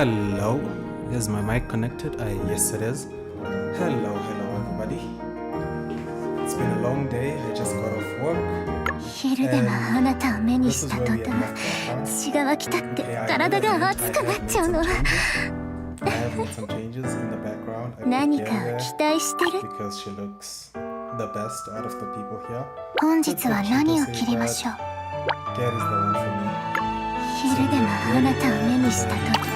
Hello, is my mic connected? Yes it is. Hello everybody. It's been a long day, I just got off work. 昼でもあなたを目にした途端、血が湧き立って体が熱くなっちゃうの。何か期待してる？本日は何を切りましょう？昼でもあなたを目にした途端。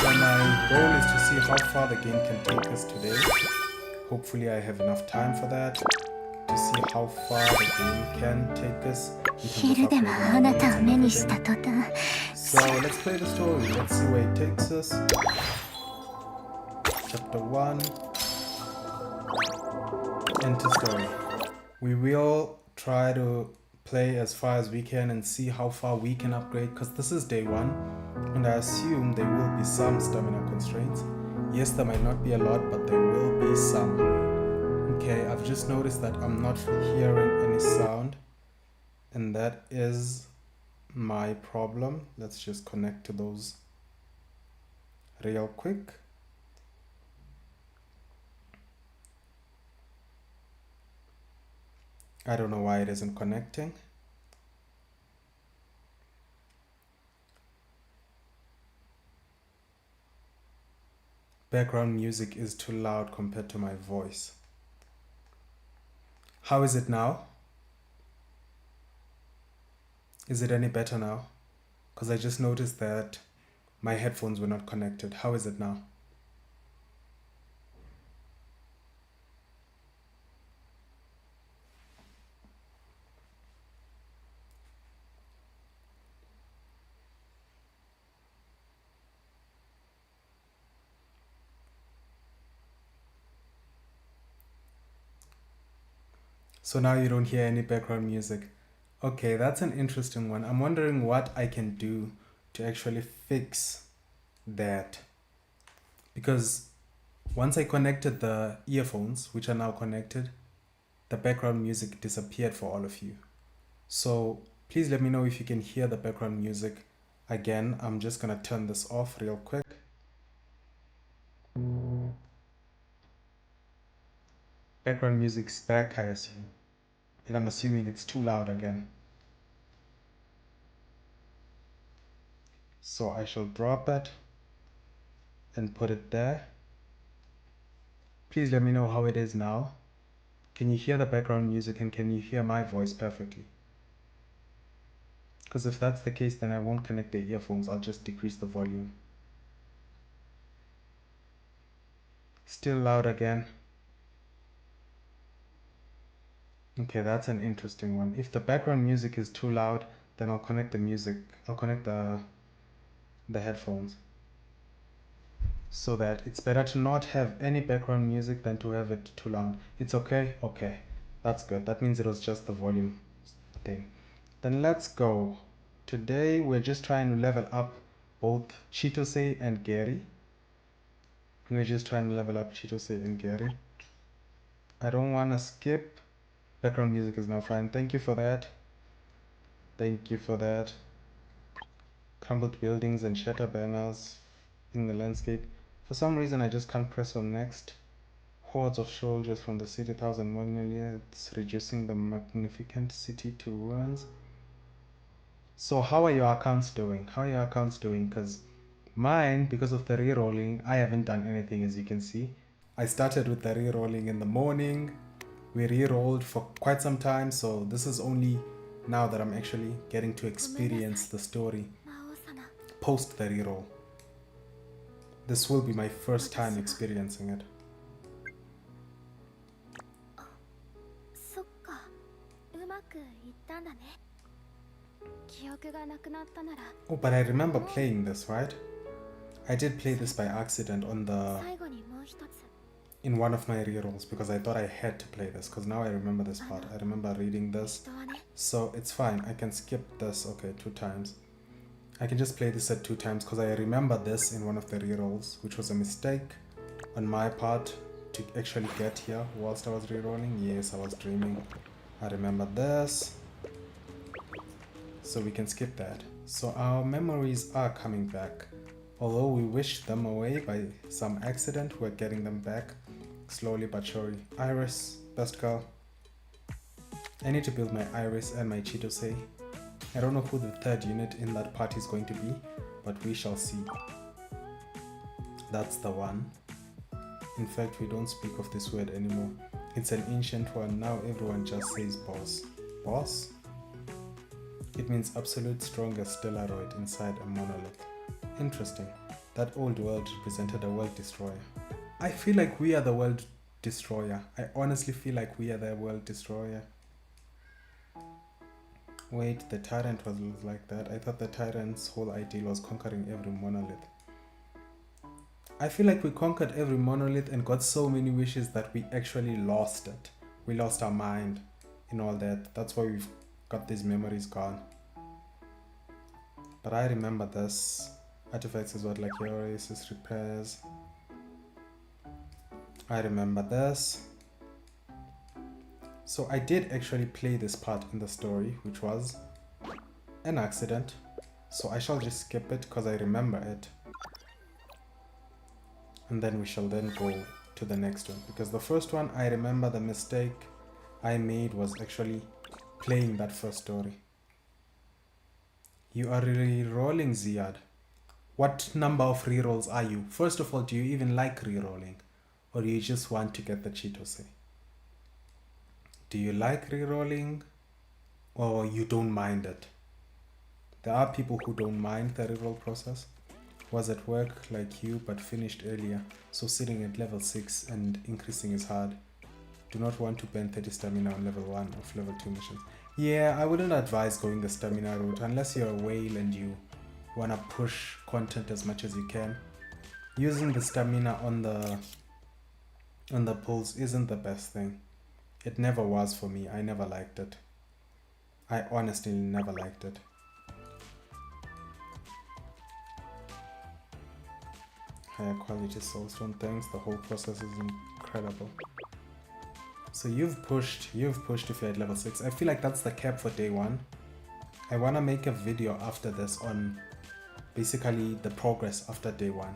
So my goal is to see how far the game can take us today. Hopefully I have enough time for that. To see how far the game can take us. So let's play the story. Let's see where it takes us. Chapter 1. Enter story. We will try to play as far as we can and see how far we can upgrade, because this is day 1 and I assume there will be some stamina constraints. Yes, there might not be a lot, but there will be some. Okay, I've just noticed that I'm not hearing any sound, and that is my problem. Let's just connect to those real quick. I don't know why it isn't connecting. Background music is too loud compared to my voice. How is it now? Is it any better now? Because I just noticed that my headphones were not connected. How is it now? So now you don't hear any background music. Okay, that's an interesting one. I'm wondering what I can do to actually fix that. Because once I connected the earphones, which are now connected, the background music disappeared for all of you. So please let me know if you can hear the background music. Again, I'm just gonna turn this off real quick. Background music's back, I assume. And I'm assuming it's too loud again. So I shall drop it and put it there. Please let me know how it is now. Can you hear the background music and can you hear my voice perfectly? Because if that's the case, then I won't connect the earphones. I'll just decrease the volume. Still loud again. Okay, that's an interesting one. If the background music is too loud, then I'll connect the music. I'll connect the headphones. So that it's better to not have any background music than to have it too loud. It's okay? Okay. That's good. That means it was just the volume thing. Then let's go. Today we're just trying to level up both Chitose and Gerrie. We're just trying to level up Chitose and Gerrie. I don't want to skip. Background music is now fine. Thank you for that. Thank you for that. Crumbled buildings and shatter banners in the landscape. For some reason I just can't press on next. Hordes of soldiers from the city, 1,000 monoliths, reducing the magnificent city to ruins. So how are your accounts doing? How are your accounts doing? Because mine, because of the re-rolling, I haven't done anything, as you can see. I started with the re-rolling in the morning. We re-rolled for quite some time, so this is only now that I'm actually getting to experience the story post the re-roll. This will be my first time experiencing it. Oh, but I remember playing this, right? I did play this by accident in one of my rerolls because I thought I had to play this, because now I remember this part. I remember reading this, so it's fine. I can skip this. Okay, 2 times. I can just play this at 2 times because I remember this in one of the rerolls, which was a mistake on my part to actually get here whilst I was rerolling. Yes, I was dreaming. I remember this, so we can skip that. So our memories are coming back. Although we wished them away by some accident, we're getting them back slowly but surely. Iris, best girl. I need to build my Iris and my Chitose. I don't know who the third unit in that party is going to be, but we shall see. That's the one. In fact, we don't speak of this word anymore. It's an ancient one. Now everyone just says boss. Boss? It means absolute strongest stellaroid inside a monolith. Interesting. That old world represented a world destroyer. I feel like we are the world destroyer. I honestly feel like we are the world destroyer. Wait, the tyrant was like that? I thought the tyrant's whole ideal was conquering every monolith. I feel like we conquered every monolith and got so many wishes that we actually lost it. We lost our mind in all that. That's why we've got these memories gone. But I remember this. Artifacts is what, like your races repairs. I remember this. So I did actually play this part in the story, which was an accident. So I shall just skip it because I remember it. And then we shall then go to the next one. Because the first one, I remember the mistake I made was actually playing that first story. You are re-rolling, Ziad. What number of rerolls are you? First of all, do you even like rerolling? Or do you just want to get the Chitose? Do you like rerolling? Or you don't mind it? There are people who don't mind the reroll process. Was at work like you but finished earlier, so sitting at level 6 and increasing is hard. Do not want to burn 30 stamina on level 1 of level 2 missions. Yeah, I wouldn't advise going the stamina route unless you're a whale and you wanna push content as much as you can. Using the stamina on the pulls isn't the best thing. It never was for me. I never liked it. I honestly never liked it. Higher quality soulstone, thanks. The whole process is incredible. So you've pushed if you're at level 6. I feel like that's the cap for day 1. I want to make a video after this on basically the progress after day 1.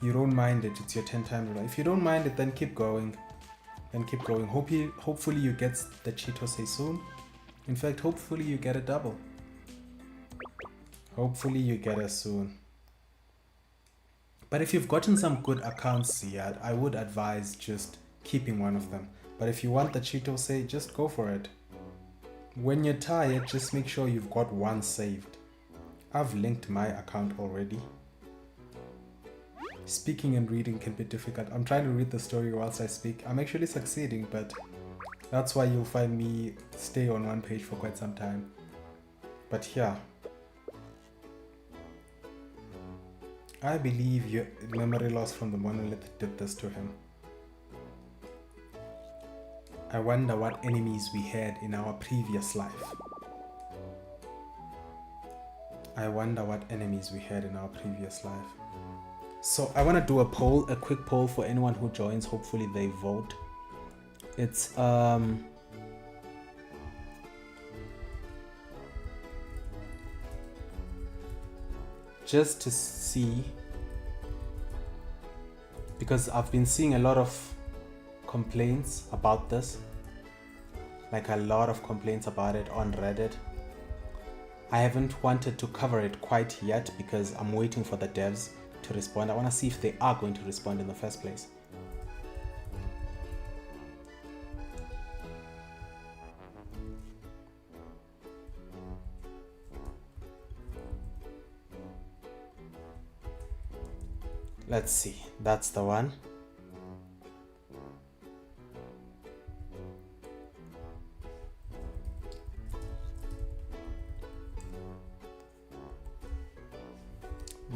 You don't mind it, it's your 10 times. If you don't mind it, then keep going. Hopefully you get the Chitose soon. In fact, hopefully you get a double. Hopefully you get it soon. But if you've gotten some good accounts here, I would advise just keeping one of them. But if you want the Chitose, just go for it. When you're tired, just make sure you've got one saved. I've linked my account already. Speaking and reading can be difficult. I'm trying to read the story whilst I speak. I'm actually succeeding, but that's why you'll find me stay on one page for quite some time. But yeah. I believe your memory loss from the monolith did this to him. I wonder what enemies we had in our previous life. So I want to do a quick poll for anyone who joins. Hopefully they vote. It's just to see, because I've been seeing a lot of complaints about this, like a lot of complaints about it on Reddit. I haven't wanted to cover it quite yet because I'm waiting for the devs to respond. I want to see if they are going to respond in the first place. Let's see, that's the one.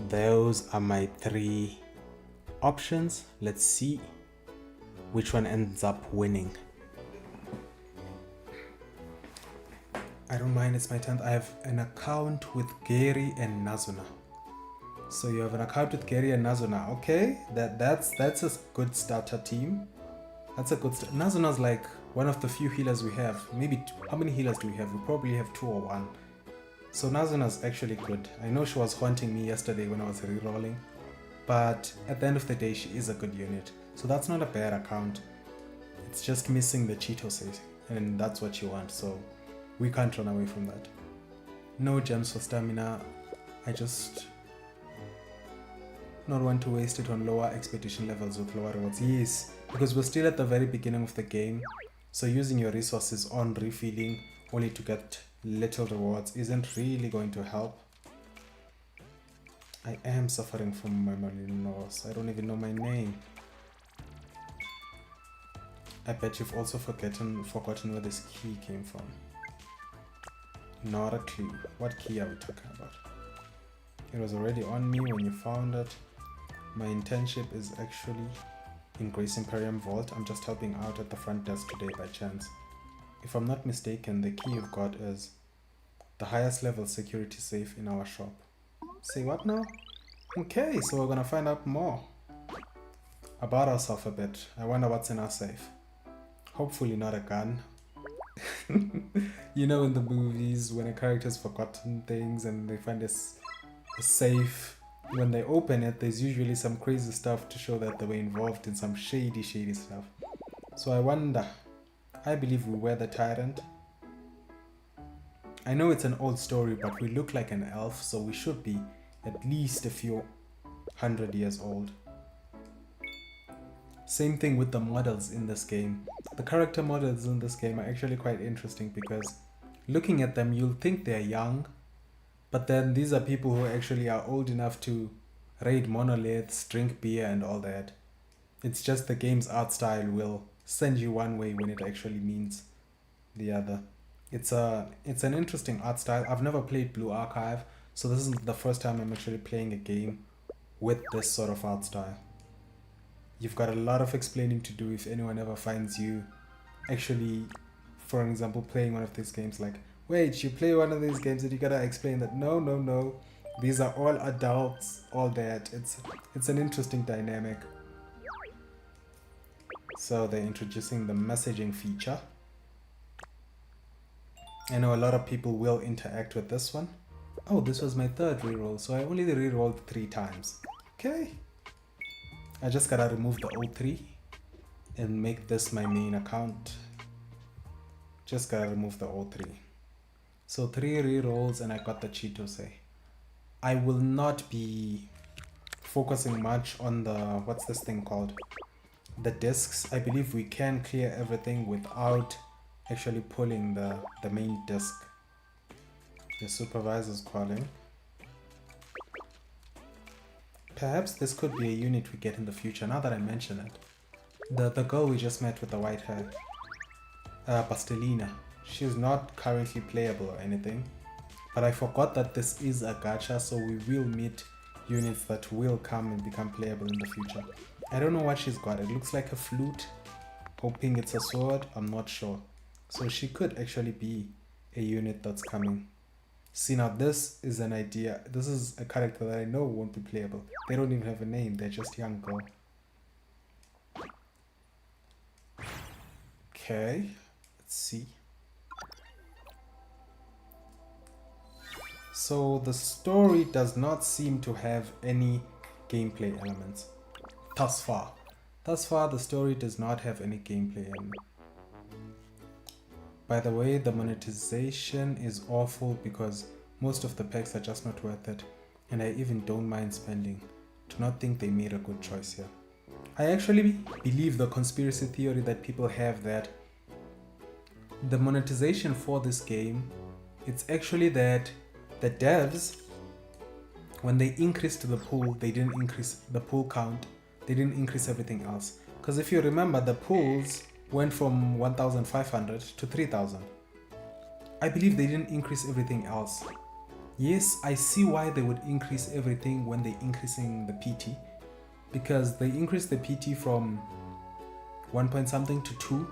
Those are my 3 options. Let's see which one ends up winning. I don't mind, it's my 10th. I have an account with Gerrie and Nazuna. So you have an account with Gerrie and Nazuna. Okay, that's a good starter team. That's a good start. Nazuna's like one of the few healers we have. Maybe how many healers do we have? We probably have 2 or 1. So Nazuna's actually good. I know she was haunting me yesterday when I was rerolling, but at the end of the day, she is a good unit. So that's not a bad account. It's just missing the Chitose, and that's what you want, so we can't run away from that. No gems for stamina. I just not want to waste it on lower expedition levels with lower rewards. Yes, because we're still at the very beginning of the game, so using your resources on refilling only to get little rewards isn't really going to help. I am suffering from memory loss. I don't even know my name. I bet you've also forgotten where this key came from. Not a clue. What key are we talking about? It was already on me when you found it. My internship is actually in Grace Imperium Vault. I'm just helping out at the front desk today by chance. If I'm not mistaken, the key you've got is the highest level security safe in our shop. Say what now? Okay, so we're gonna find out more about ourselves a bit. I wonder what's in our safe. Hopefully not a gun. You know, in the movies when a character's forgotten things and they find a safe, when they open it, there's usually some crazy stuff to show that they were involved in some shady stuff. So I wonder, I believe we were the tyrant. I know it's an old story, but we look like an elf, so we should be at least a few 100 years old. Same thing with the models in this game. The character models in this game are actually quite interesting because looking at them, you'll think they're young, but then these are people who actually are old enough to raid monoliths, drink beer and all that. It's just the game's art style will send you one way when it actually means the other. It's an interesting art style. I've never played Blue Archive, so this is the first time I'm actually playing a game with this sort of art style. You've got a lot of explaining to do if anyone ever finds you actually, for example, playing one of these games. Like, wait, you play one of these games and you gotta explain that no, these are all adults, all that. It's an interesting dynamic. So they're introducing the messaging feature. I know a lot of people will interact with this one. Oh, this was my third reroll, so I only rerolled 3 times. Okay. I just gotta remove the old 3 and make this my main account. Just gotta remove the old 3. So 3 rerolls and I got the Chitose. I will not be focusing much on the, what's this thing called? The discs. I believe we can clear everything without actually pulling the main disc. The supervisor's calling. Perhaps this could be a unit we get in the future, now that I mention it. The girl we just met with the white hair. Pastelina. She's not currently playable or anything. But I forgot that this is a gacha, so we will meet units that will come and become playable in the future. I don't know what she's got. It looks like a flute. Hoping it's a sword, I'm not sure. So she could actually be a unit that's coming. See, now this is an idea. This is a character that I know won't be playable. They don't even have a name. They're just young girl. Okay, let's see. So the story does not seem to have any gameplay elements. Thus far. Thus far, the story does not have any gameplay elements. By the way, the monetization is awful because most of the packs are just not worth it, and I even don't mind spending. Do not think they made a good choice here. I actually believe the conspiracy theory that people have that the monetization for this game, it's actually that the devs, when they increased the pool, they didn't increase the pool count, they didn't increase everything else. Because if you remember, the pools went from 1,500 to 3,000. I believe they didn't increase everything else. Yes, I see why they would increase everything when they're increasing the PT, because they increased the PT from 1 point something to 2.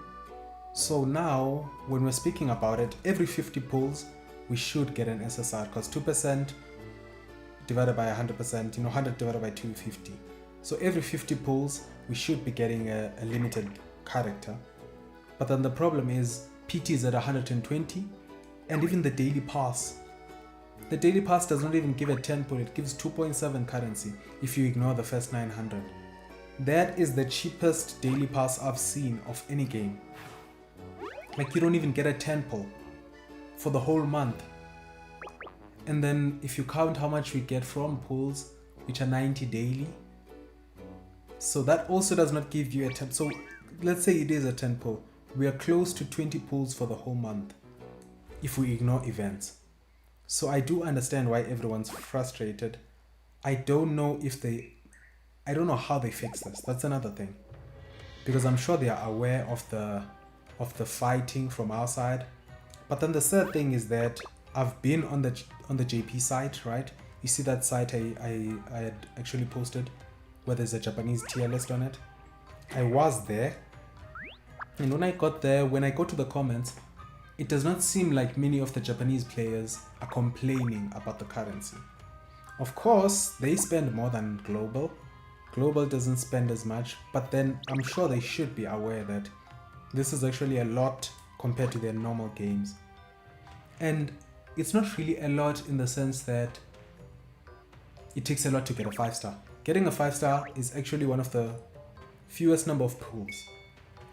So now, when we're speaking about it, every 50 pulls, we should get an SSR, because 2% divided by 100%, 100 divided by 250. So every 50 pulls, we should be getting a limited character. But then the problem is PT is at 120, and even the daily pass the daily pass does not even give a 10 pull, it gives 2.7 currency if you ignore the first 900. That is the cheapest daily pass I've seen of any game. Like, you don't even get a 10 pull for the whole month. And then if you count how much we get from pulls, which are 90 daily, so that also does not give you a 10. So let's say it is a 10 pull. We are close to 20 pulls for the whole month if we ignore events. So I do understand why everyone's frustrated. I don't know how they fix this. That's another thing. Because I'm sure they are aware of the fighting from our side. But then the third thing is that I've been on the JP site, right? You see that site I had actually posted where there's a Japanese tier list on it. I was there, and when I got there, when I go to the comments, it does not seem like many of the Japanese players are complaining about the currency. Of course, they spend more than Global. Global doesn't spend as much, but then I'm sure they should be aware that this is actually a lot compared to their normal games. And it's not really a lot in the sense that it takes a lot to get a 5-star. Getting a 5-star is actually one of the fewest number of pulls.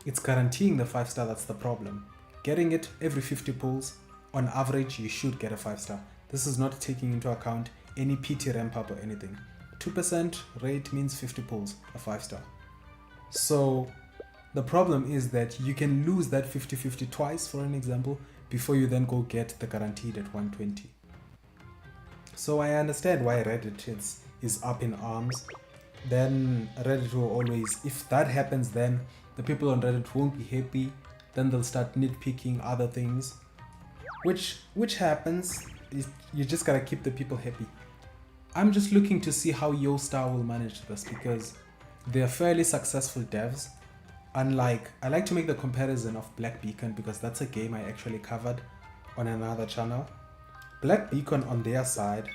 It's guaranteeing the 5-star that's the problem. Getting it every 50 pulls, on average you should get a 5-star. This is not taking into account any PT ramp up or anything. 2% rate means 50 pulls, a 5-star. So the problem is that you can lose that 50-50 twice, for an example, before you then go get the guaranteed at 120. So I understand why Reddit is up in arms. Then Reddit will always, if that happens, then the people on Reddit won't be happy. Then they'll start nitpicking other things, which happens. You just gotta keep the people happy. I'm just looking to see how YoStar will manage this, because they're fairly successful devs. Unlike, I like to make the comparison of Black Beacon because that's a game I actually covered on another channel. Black Beacon, on their side,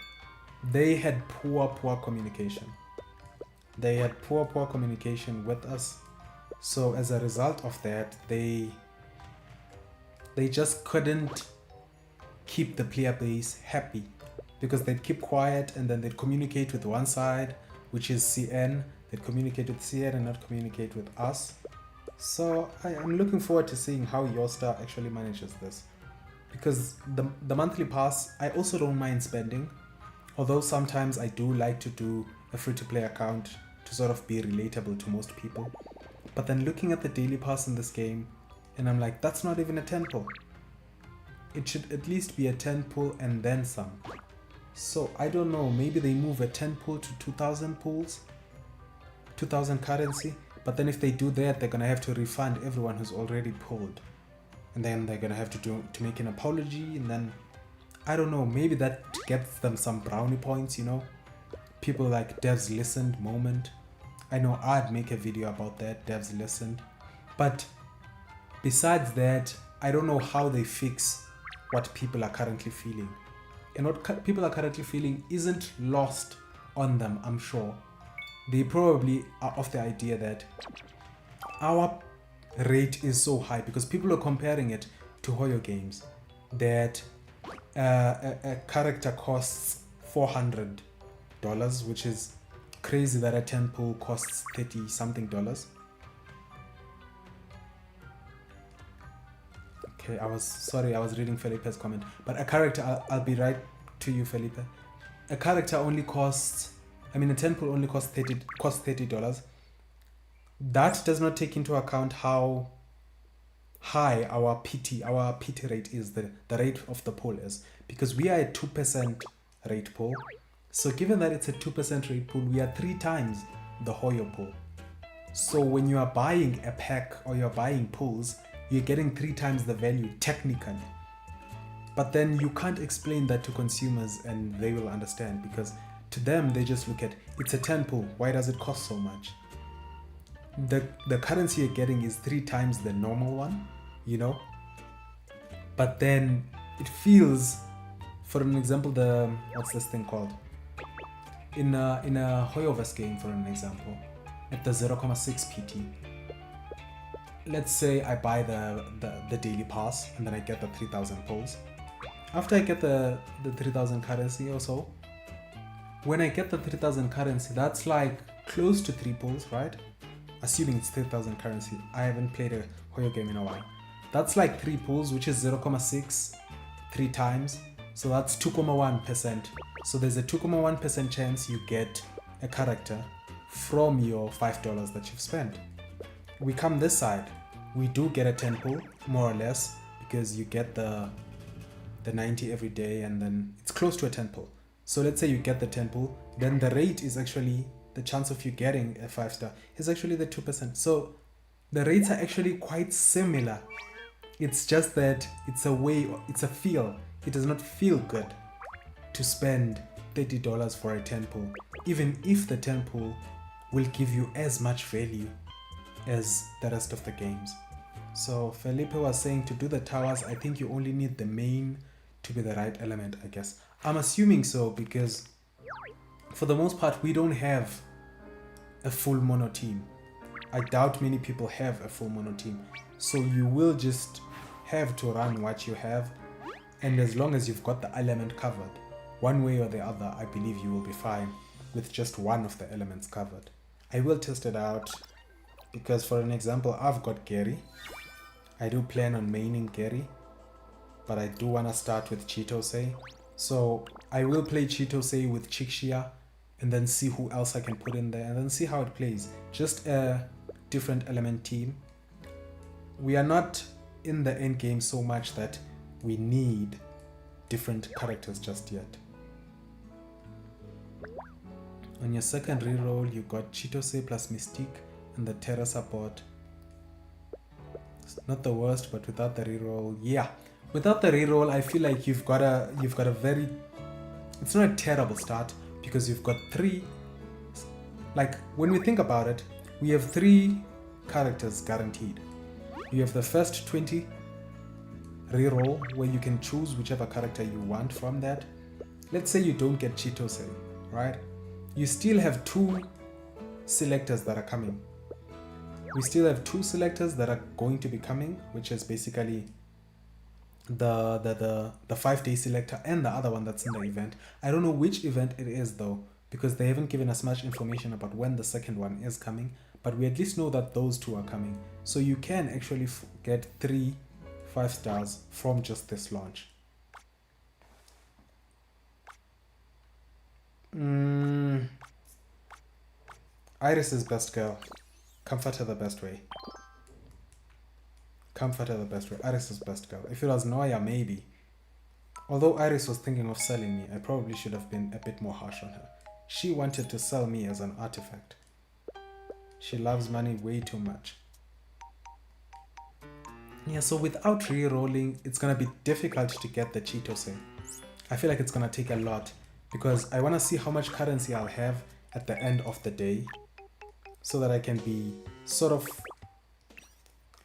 they had poor communication. They had poor communication with us. So as a result of that, they just couldn't keep the player base happy, because they'd keep quiet and then they'd communicate with one side, which is CN. They'd communicate with CN and not communicate with us. So I'm looking forward to seeing how YoStar actually manages this. Because the monthly pass, I also don't mind spending. Although sometimes I do like to do a free-to-play account to sort of be relatable to most people. But then looking at the daily pass in this game, and I'm like, that's not even a 10 pull. It should at least be a 10 pull and then some. So I don't know, maybe they move a 10 pull to 2,000 pulls, 2,000 currency. But then if they do that, they're gonna have to refund everyone who's already pulled. And then they're gonna have to make an apology, and then I don't know, maybe that gets them some brownie points, you know? People like devs listened moment. I know I'd make a video about that, devs listened. But besides that, I don't know how they fix what people are currently feeling. And what people are currently feeling isn't lost on them, I'm sure. They probably are of the idea that our rate is so high because people are comparing it to Hoyo games, that a character costs $400, which is crazy that a 10 pull costs $30 something. Okay, I was reading Felipe's comment, but a character, I'll be right to you, Felipe. A character only costs, a 10 pull only costs $30. That does not take into account how high our PT rate is, the rate of the pull is, because we are a 2% rate pull. So given that it's a 2% rate pull, we are 3 times the Hoyo pull. So when you are buying a pack or you're buying pulls, you're getting 3 times the value technically. But then you can't explain that to consumers and they will understand, because to them they just look at, it's a 10 pull, why does it cost so much? The currency you're getting is 3 times the normal one, you know? But then it feels, for an example, what's this thing called? In a Hoyoverse game, for an example, at the 0.6 PT, let's say I buy the daily pass and then I get the 3,000 pulls. after I get the 3000 currency or so, when I get the 3000 currency, that's like close to 3 pulls, right? Assuming it's 3000 currency. I haven't played a Hoyo game in a while. That's like 3 pulls, which is 0.6 3 times. So that's 2.1%. So there's a 2.1% chance you get a character from your $5 that you've spent. We come this side, we do get a 10 pull, more or less, because you get the 90 every day, and then it's close to a 10 pull. So let's say you get the 10 pull, then the rate is actually, the chance of you getting a 5-star is actually the 2%. So the rates are actually quite similar. It's just that it's a way, it's a feel. It does not feel good to spend $30 for a 10 pull, even if the 10 pull will give you as much value as the rest of the games. So Felipe was saying to do the towers, I think you only need the main to be the right element, I guess. I'm assuming so, because for the most part we don't have a full mono team. I doubt many people have a full mono team. So you will just have to run what you have, and as long as you've got the element covered, one way or the other, I believe you will be fine with just one of the elements covered. I will test it out, because for an example, I've got Gerrie. I do plan on maining Gerrie, but I do want to start with Chitose. So I will play Chitose with Chixia, and then see who else I can put in there, and then see how it plays. Just a different element team. We are not in the end game so much that we need different characters just yet. On your second reroll, you got Chitose plus Mystique and the Terra support. It's not the worst, but without the reroll, yeah. Without the reroll, I feel like you've got a very, it's not a terrible start, because you've got 3, like when we think about it, we have 3 characters guaranteed. You have the first 20 reroll, where you can choose whichever character you want from that. Let's say you don't get Chitose, right? You still have 2 selectors that are coming. We still have 2 selectors that are going to be coming, which is basically the 5-day selector and the other one that's in the event. I don't know which event it is though, because they haven't given us much information about when the second one is coming, but we at least know that those 2 are coming. So you can actually get 3 5-stars from just this launch. Iris is best girl. Comfort her the best way. Comfort her the best way. Iris is best girl. If it was Noya, maybe. Although Iris was thinking of selling me, I probably should have been a bit more harsh on her. She wanted to sell me as an artifact. She loves money way too much. Yeah, so without re-rolling, it's gonna be difficult to get the Chitose. I feel like it's gonna take a lot, because I wanna see how much currency I'll have at the end of the day, so that I can be sort of...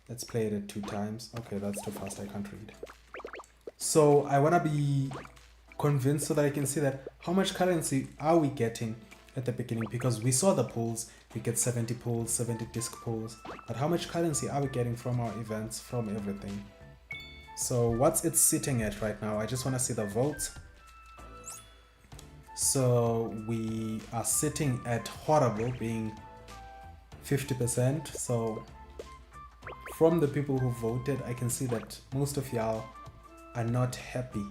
Let's play it at 2 times. Okay, that's too fast, I can't read. So I wanna be convinced so that I can see that how much currency are we getting at the beginning, because we saw the pulls, we get 70 pulls, 70 disc pulls, but how much currency are we getting from our events, from everything? So what's it sitting at right now? I just want to see the votes. So we are sitting at horrible, being 50%. So from the people who voted, I can see that most of y'all are not happy,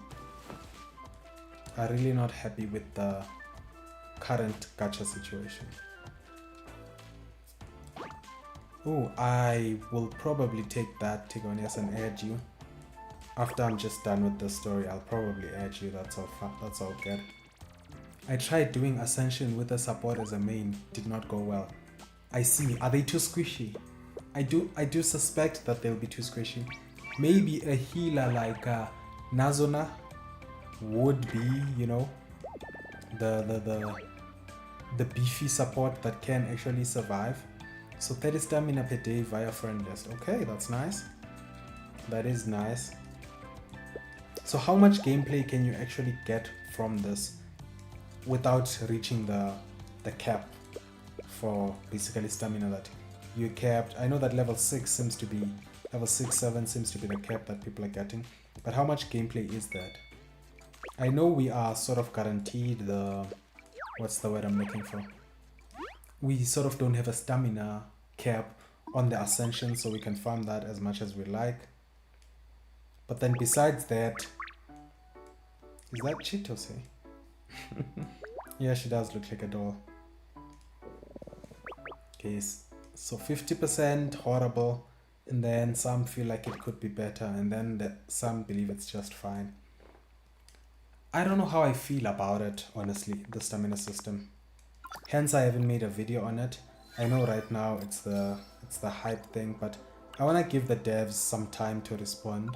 are really not happy with the current gacha situation. Oh, I will probably take that, Tigonias, and add you. After I'm just done with the story, I'll probably add you, that's all good. I tried doing Ascension with the support as a main, did not go well. I see, are they too squishy? I do suspect that they'll be too squishy. Maybe a healer like Nazona would be, you know, the beefy support that can actually survive. So 30 stamina per day via friend list. Okay, that's nice. That is nice. So how much gameplay can you actually get from this without reaching the cap for basically stamina that you capped? I know that level 6 seems to be, level 6, 7 seems to be the cap that people are getting, but how much gameplay is that? I know we are sort of guaranteed the... What's the word I'm looking for? We sort of don't have a stamina cap on the ascension, so we can farm that as much as we like. But then besides that... Is that Chitose? Yeah, she does look like a doll. Okay, so 50% horrible, and then some feel like it could be better, and then some believe it's just fine. I don't know how I feel about it, honestly, the stamina system. Hence, I haven't made a video on it. I know right now it's the hype thing, but I want to give the devs some time to respond,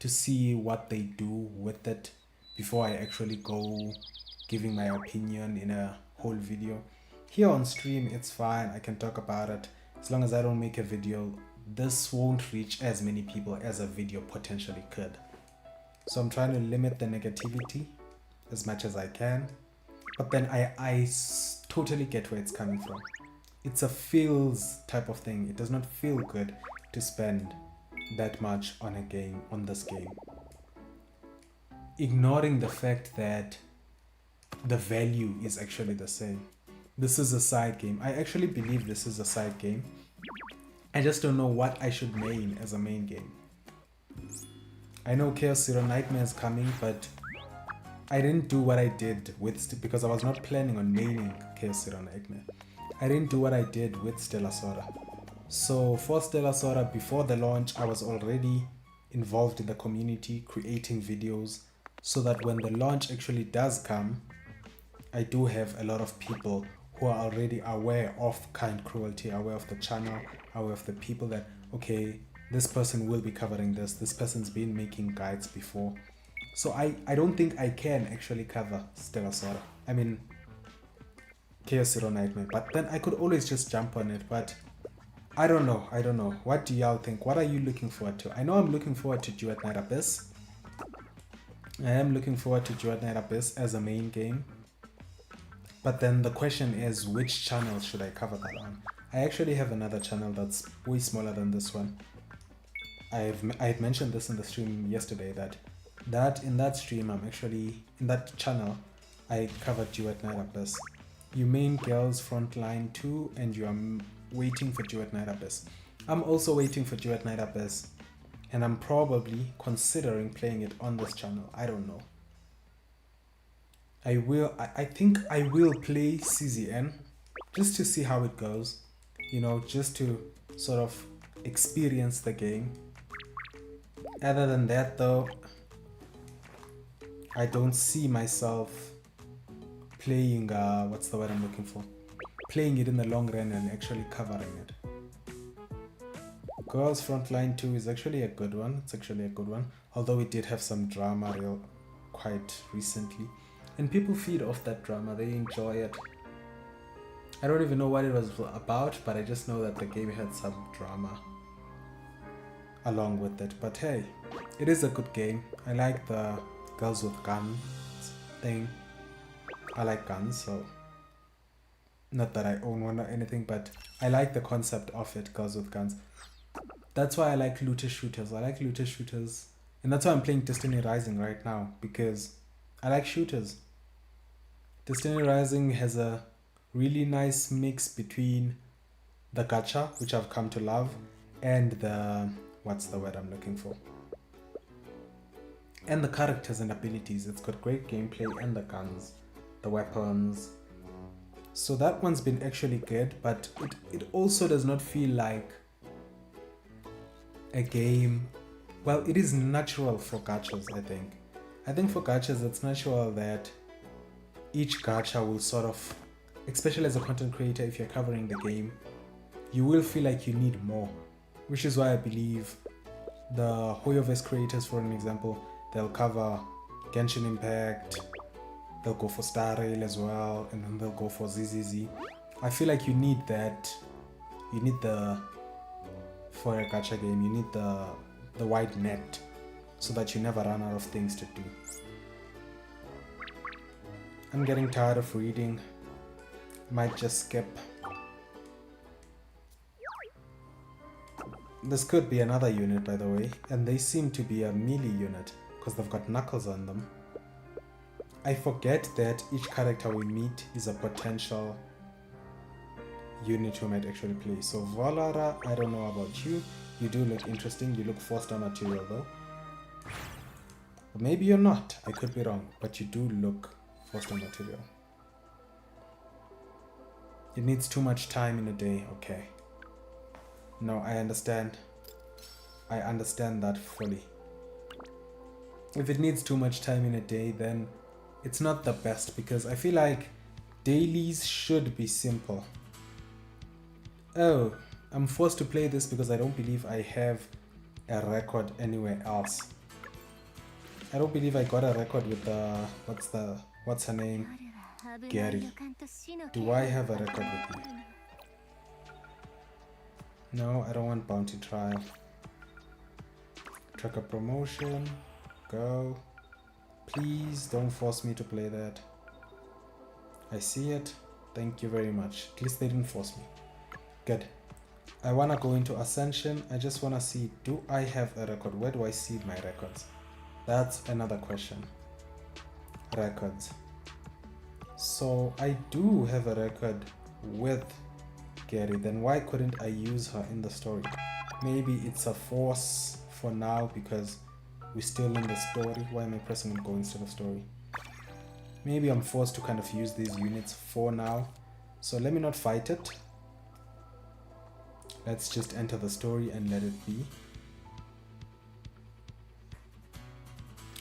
to see what they do with it before I actually go giving my opinion in a whole video. Here on stream, it's fine. I can talk about it. As long as I don't make a video, this won't reach as many people as a video potentially could. So I'm trying to limit the negativity as much as I can. But then I totally get where it's coming from. It's a feels type of thing. It does not feel good to spend that much on a game, on this game. Ignoring the fact that the value is actually the same. This is a side game. I actually believe this is a side game. I just don't know what I should main as a main game. I know Chaos Zero Nightmare is coming, but I didn't do what I did with... because I was not planning on maining Chaos Zero Nightmare. I didn't do what I did with Stella Sora. So for Stella Sora, before the launch, I was already involved in the community, creating videos, so that when the launch actually does come, I do have a lot of people who are already aware of kind cruelty, aware of the channel, aware of the people that, okay, this person will be covering this, this person's been making guides before. So I don't think I can actually cover Stella Sora. I mean, Chaos Zero Nightmare, but then I could always just jump on it, but I don't know. What do y'all think? What are you looking forward to? I know I'm looking forward to Duet Night Abyss. I am looking forward to Duet Night Abyss as a main game. But then the question is, which channel should I cover that on? I actually have another channel that's way smaller than this one. I had mentioned this in the stream yesterday that in that stream in that channel I covered Duet Night Abyss. You main Girls Frontline 2 and you are waiting for Duet Night Abyss. I'm also waiting for Duet Night Abyss, and I'm probably considering playing it on this channel. I don't know. I think I will play CZN just to see how it goes, you know, just to sort of experience the game. Other than that though, I don't see myself playing, what's the word I'm looking for? Playing it in the long run and actually covering it. Girls Frontline 2 is actually a good one. It's actually a good one. Although it did have some drama quite recently. And people feed off that drama. They enjoy it. I don't even know what it was about, but I just know that the game had some drama along with it. But hey, it is a good game. I like the girls with guns thing. I like guns, so not that I own one or anything, but I like the concept of it, girls with guns. That's why I like looter shooters. I like looter shooters, and that's why I'm playing Destiny Rising right now, because I like shooters. Destiny Rising has a really nice mix between the gacha, which I've come to love, and the, what's the word I'm looking for? And the characters and abilities. It's got great gameplay and the guns, the weapons. So that one's been actually good, but it also does not feel like a game. Well, it is natural for gachas, I think. I think for gachas, it's natural that each gacha will sort of, especially as a content creator, if you're covering the game, you will feel like you need more. Which is why I believe the Hoyoverse creators, for an example, they'll cover Genshin Impact, they'll go for Star Rail as well, and then they'll go for ZZZ. I feel like you need that. You need for a gacha game, you need the wide net so that you never run out of things to do. I'm getting tired of reading. Might just skip. This could be another unit, by the way, and they seem to be a melee unit because they've got knuckles on them. I forget that each character we meet is a potential unit who might actually play. So Valara, I don't know about you. You do look interesting. You look 4-star material though. Or maybe you're not. I could be wrong. But you do look 4-star material. It needs too much time in a day. Okay. No, I understand. I understand that fully. If it needs too much time in a day, then it's not the best, because I feel like dailies should be simple. Oh, I'm forced to play this because I don't believe I have a record anywhere else. I don't believe I got a record with what's her name? Gerrie. Do I have a record with you? No, I don't want bounty trial. Tracker promotion. Go. Please don't force me to play that. I see it. Thank you very much. At least they didn't force me. Good. I want to go into Ascension. I just want to see, do I have a record? Where do I see my records? That's another question. Records. So I do have a record with Gerrie. Then why couldn't I use her in the story? Maybe it's a force for now because we're still in the story. Why am I pressing on go instead of story? Maybe I'm forced to kind of use these units for now. So let me not fight it. Let's just enter the story and let it be.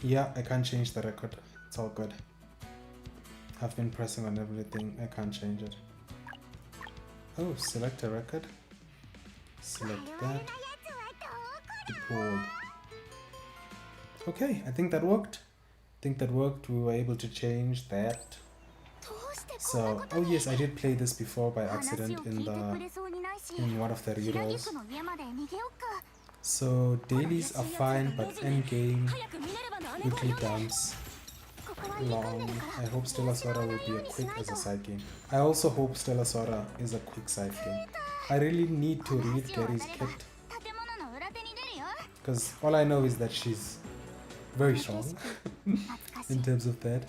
Yeah, I can't change the record. It's all good. I've been pressing on everything. I can't change it. Oh, select a record. Select that. Deployed. Okay, I think that worked. We were able to change that. So, oh yes, I did play this before by accident in one of the rerolls. So dailies are fine, but endgame, weekly dumps, long. I hope Stella Sora will be a quick as a side game. I also hope Stella Sora is a quick side game. I really need to read Gerrie's kit, because all I know is that she's very strong in terms of that.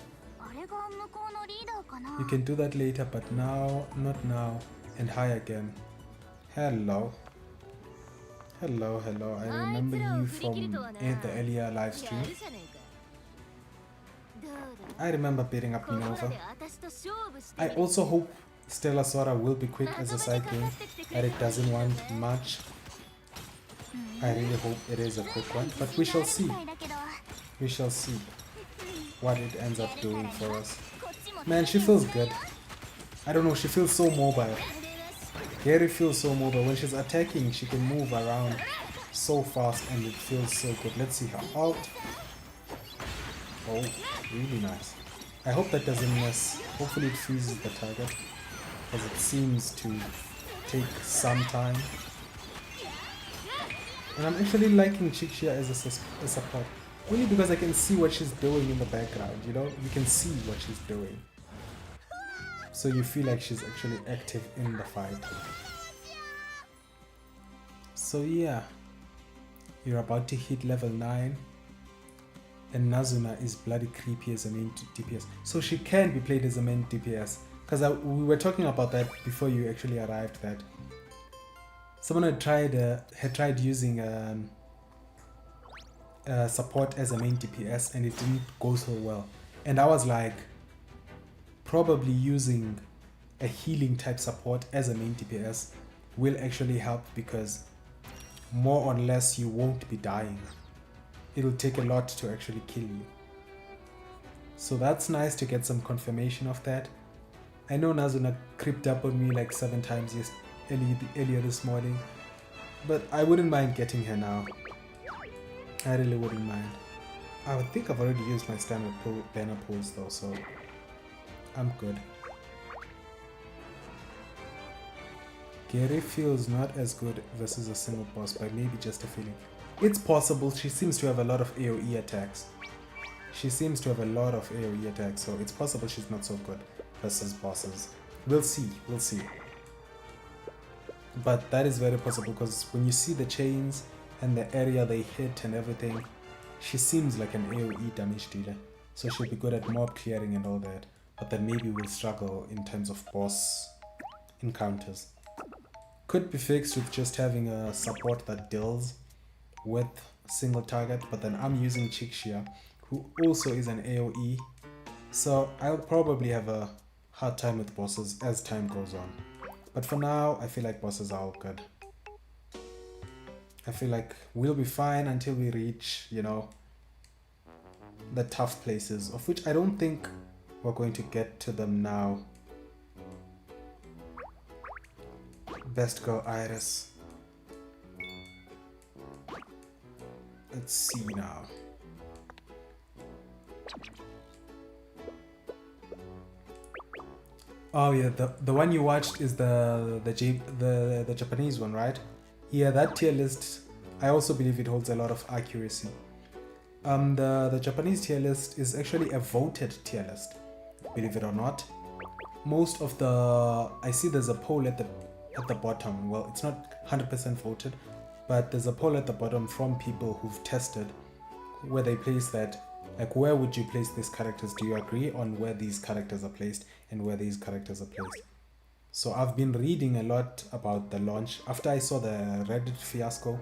You can do that later, but now, not now. And hi again. Hello. Hello. I remember you from the earlier live stream. I remember beating up Minova. I also hope Stella Sora will be quick as a side game, and it doesn't want much. I really hope it is a quick one, but we shall see. We shall see what it ends up doing for us. Man, she feels good. I don't know, she feels so mobile. Gerrie feels so mobile. When she's attacking, she can move around so fast and it feels so good. Let's see her ult. Oh, really nice. I hope that doesn't miss. Hopefully it freezes the target, because it seems to take some time. And I'm actually liking Chixia as a support. Only because I can see what she's doing in the background, you know? You can see what she's doing. So you feel like she's actually active in the fight. So yeah. You're about to hit level 9. And Nazuna is bloody creepy as a main DPS. So she can be played as a main DPS. Because we were talking about that before you actually arrived, that someone had tried using support as a main DPS and it didn't go so well. And I was like, probably using a healing type support as a main DPS will actually help, because more or less you won't be dying. It'll take a lot to actually kill you. So that's nice to get some confirmation of that. I know Nazuna creeped up on me like 7 times earlier this morning, but I wouldn't mind getting her now. I really wouldn't mind. I think I've already used my standard banner pulls though, so I'm good. Gerrie feels not as good versus a single boss, but maybe just a feeling. It's possible. She seems to have a lot of AoE attacks. So it's possible she's not so good versus bosses. We'll see. But that is very possible, because when you see the chains and the area they hit and everything, she seems like an AoE damage dealer. so she'll be good at mob clearing and all that, but then maybe we'll struggle in terms of boss encounters. Could be fixed with just having a support that deals with single target, but then I'm using Chixia, who also is an AoE, so I'll probably have a hard time with bosses as time goes on. But for now, I feel like bosses are all good. I feel like we'll be fine until we reach, you know, the tough places, of which I don't think we're going to get to them now. Best girl Iris. Let's see now. Oh yeah, the one you watched is the Japanese one, right? Yeah, that tier list, I also believe it holds a lot of accuracy. The Japanese tier list is actually a voted tier list, believe it or not. Most of the, I see there's a poll at the bottom. Well, it's not 100% voted, but there's a poll at the bottom from people who've tested where they place that, like, where would you place these characters? Do you agree on where these characters are placed and where these characters are placed? So I've been reading a lot about the launch after I saw the Reddit fiasco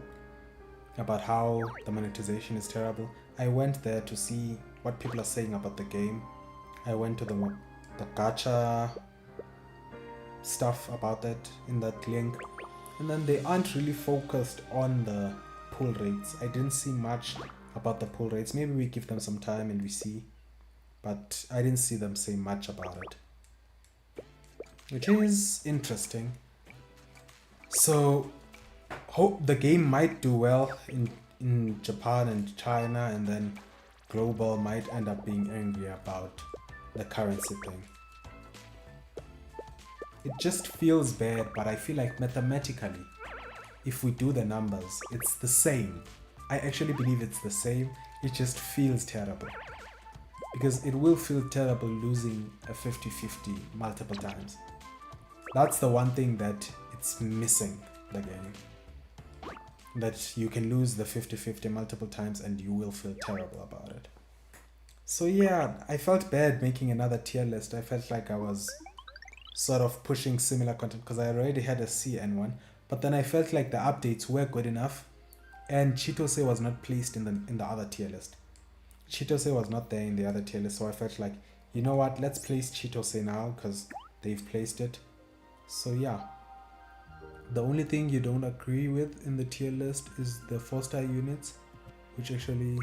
about how the monetization is terrible. I went there to see what people are saying about the game. I went to the gacha stuff about that in that link, and then they aren't really focused on the pull rates. I didn't see much about the pull rates. Maybe we give them some time and we see, but I didn't see them say much about it, which is interesting. So hope the game might do well in Japan and China, and then global might end up being angry about the currency thing. It just feels bad, but I feel like mathematically, if we do the numbers, it's the same. I actually believe it's the same. It just feels terrible. Because it will feel terrible losing a 50-50 multiple times. That's the one thing that it's missing, the game. That you can lose the 50-50 multiple times and you will feel terrible about it. So yeah, I felt bad making another tier list. I felt like I was sort of pushing similar content because I already had a CN one, but then I felt like the updates were good enough and Chitose was not placed in the other tier list. Chitose was not there in the other tier list, so I felt like, you know what, let's place Chitose now because they've placed it. So yeah. The only thing you don't agree with in the tier list is the 4-star units, which actually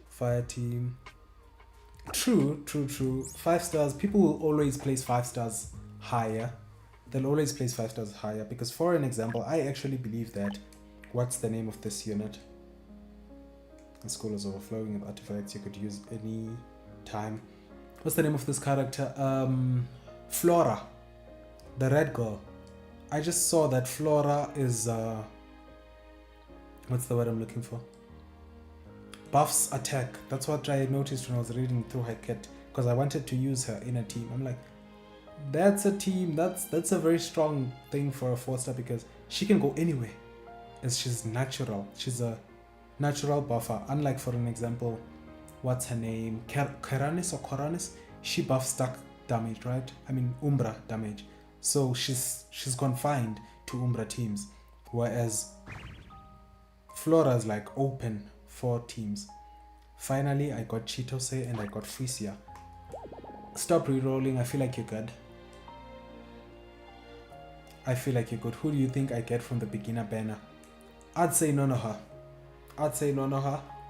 fire team. True. 5 stars, people will always place 5 stars higher. They'll always place 5 stars higher because, for an example, I actually believe that, what's the name of this unit? The school is overflowing with artifacts you could use any time. What's the name of this character? Flora, the red girl. I just saw that Flora is what's the word I'm looking for? Buffs attack. That's what I noticed when I was reading through her kit, because I wanted to use her in a team. I'm like, that's a team, that's a very strong thing for a 4-star because she can go anywhere as she's natural. She's a natural buffer, unlike, for an example, what's her name, Keranis or Koranis, she buffs stack damage, right? I mean Umbra damage, so she's confined to Umbra teams, whereas Flora's like open for teams. Finally I got Chitose and I got Frisia. Stop rerolling, I feel like you're good. I feel like you're good. Who do you think I get from the beginner banner? I'd say Nonoha.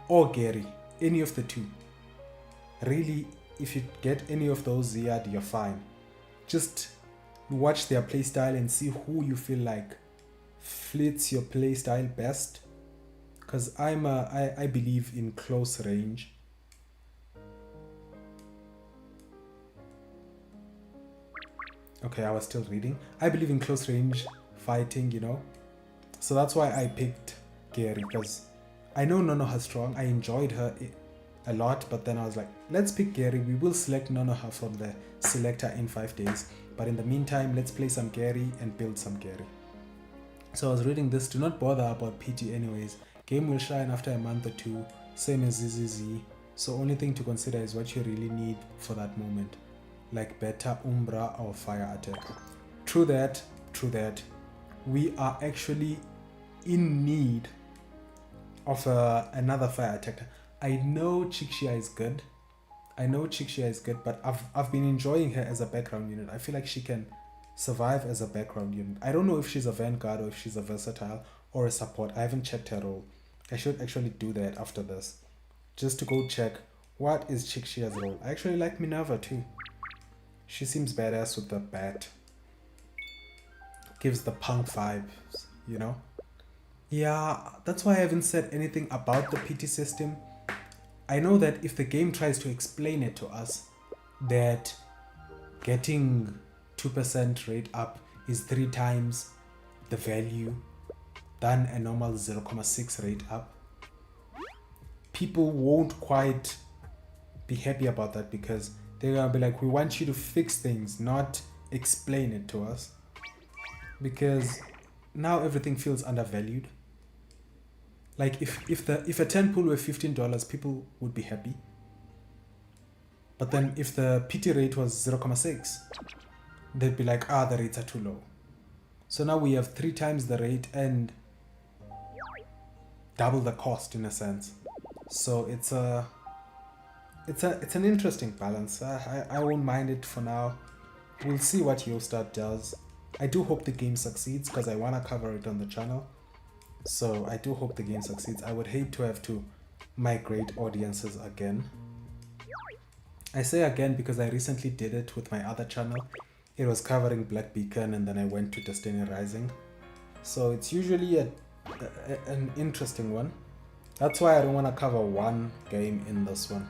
Or Gerrie. Any of the two. Really, if you get any of those Ziyad, you're fine. Just watch their playstyle and see who you feel like fits your playstyle best. Because I believe in close range. Okay, I was still reading. I believe in close range fighting, you know. So that's why I picked Gerrie, because I know Nonoha strong. I enjoyed her a lot, but then I was like, let's pick Gerrie. We will select Nonoha from the selector in 5 days. But in the meantime, let's play some Gerrie and build some Gerrie. So I was reading this. Do not bother about PT anyways. Game will shine after a month or two. Same as ZZZ. So only thing to consider is what you really need for that moment, like Beta, Umbra, or Fire Attack. True that, we are actually in need of another Fire Attacker. I know Chixia is good. But I've been enjoying her as a background unit. I feel like she can survive as a background unit. I don't know if she's a Vanguard or if she's a versatile or a support. I haven't checked her role. I should actually do that after this, just to go check what is Chixia's role. I actually like Minerva too. She seems badass with the bat. Gives the punk vibes, you know? Yeah, that's why I haven't said anything about the PT system. I know that if the game tries to explain it to us, that getting 2% rate up is 3 times the value than a normal 0.6 rate up, people won't quite be happy about that, because they're gonna be like, we want you to fix things, not explain it to us, because now everything feels undervalued. Like if a 10 pool were $15, people would be happy. But then if the PT rate was 0.6, they'd be like, the rates are too low. So now we have 3 times the rate and double the cost in a sense. So it's an interesting balance. I won't mind it for now. We'll see what YoStart does. I do hope the game succeeds, because I want to cover it on the channel. So I do hope the game succeeds. I would hate to have to migrate audiences again. I say again because I recently did it with my other channel. It was covering Black Beacon, and then I went to Destiny Rising. So it's usually an interesting one. That's why I don't want to cover one game in this one.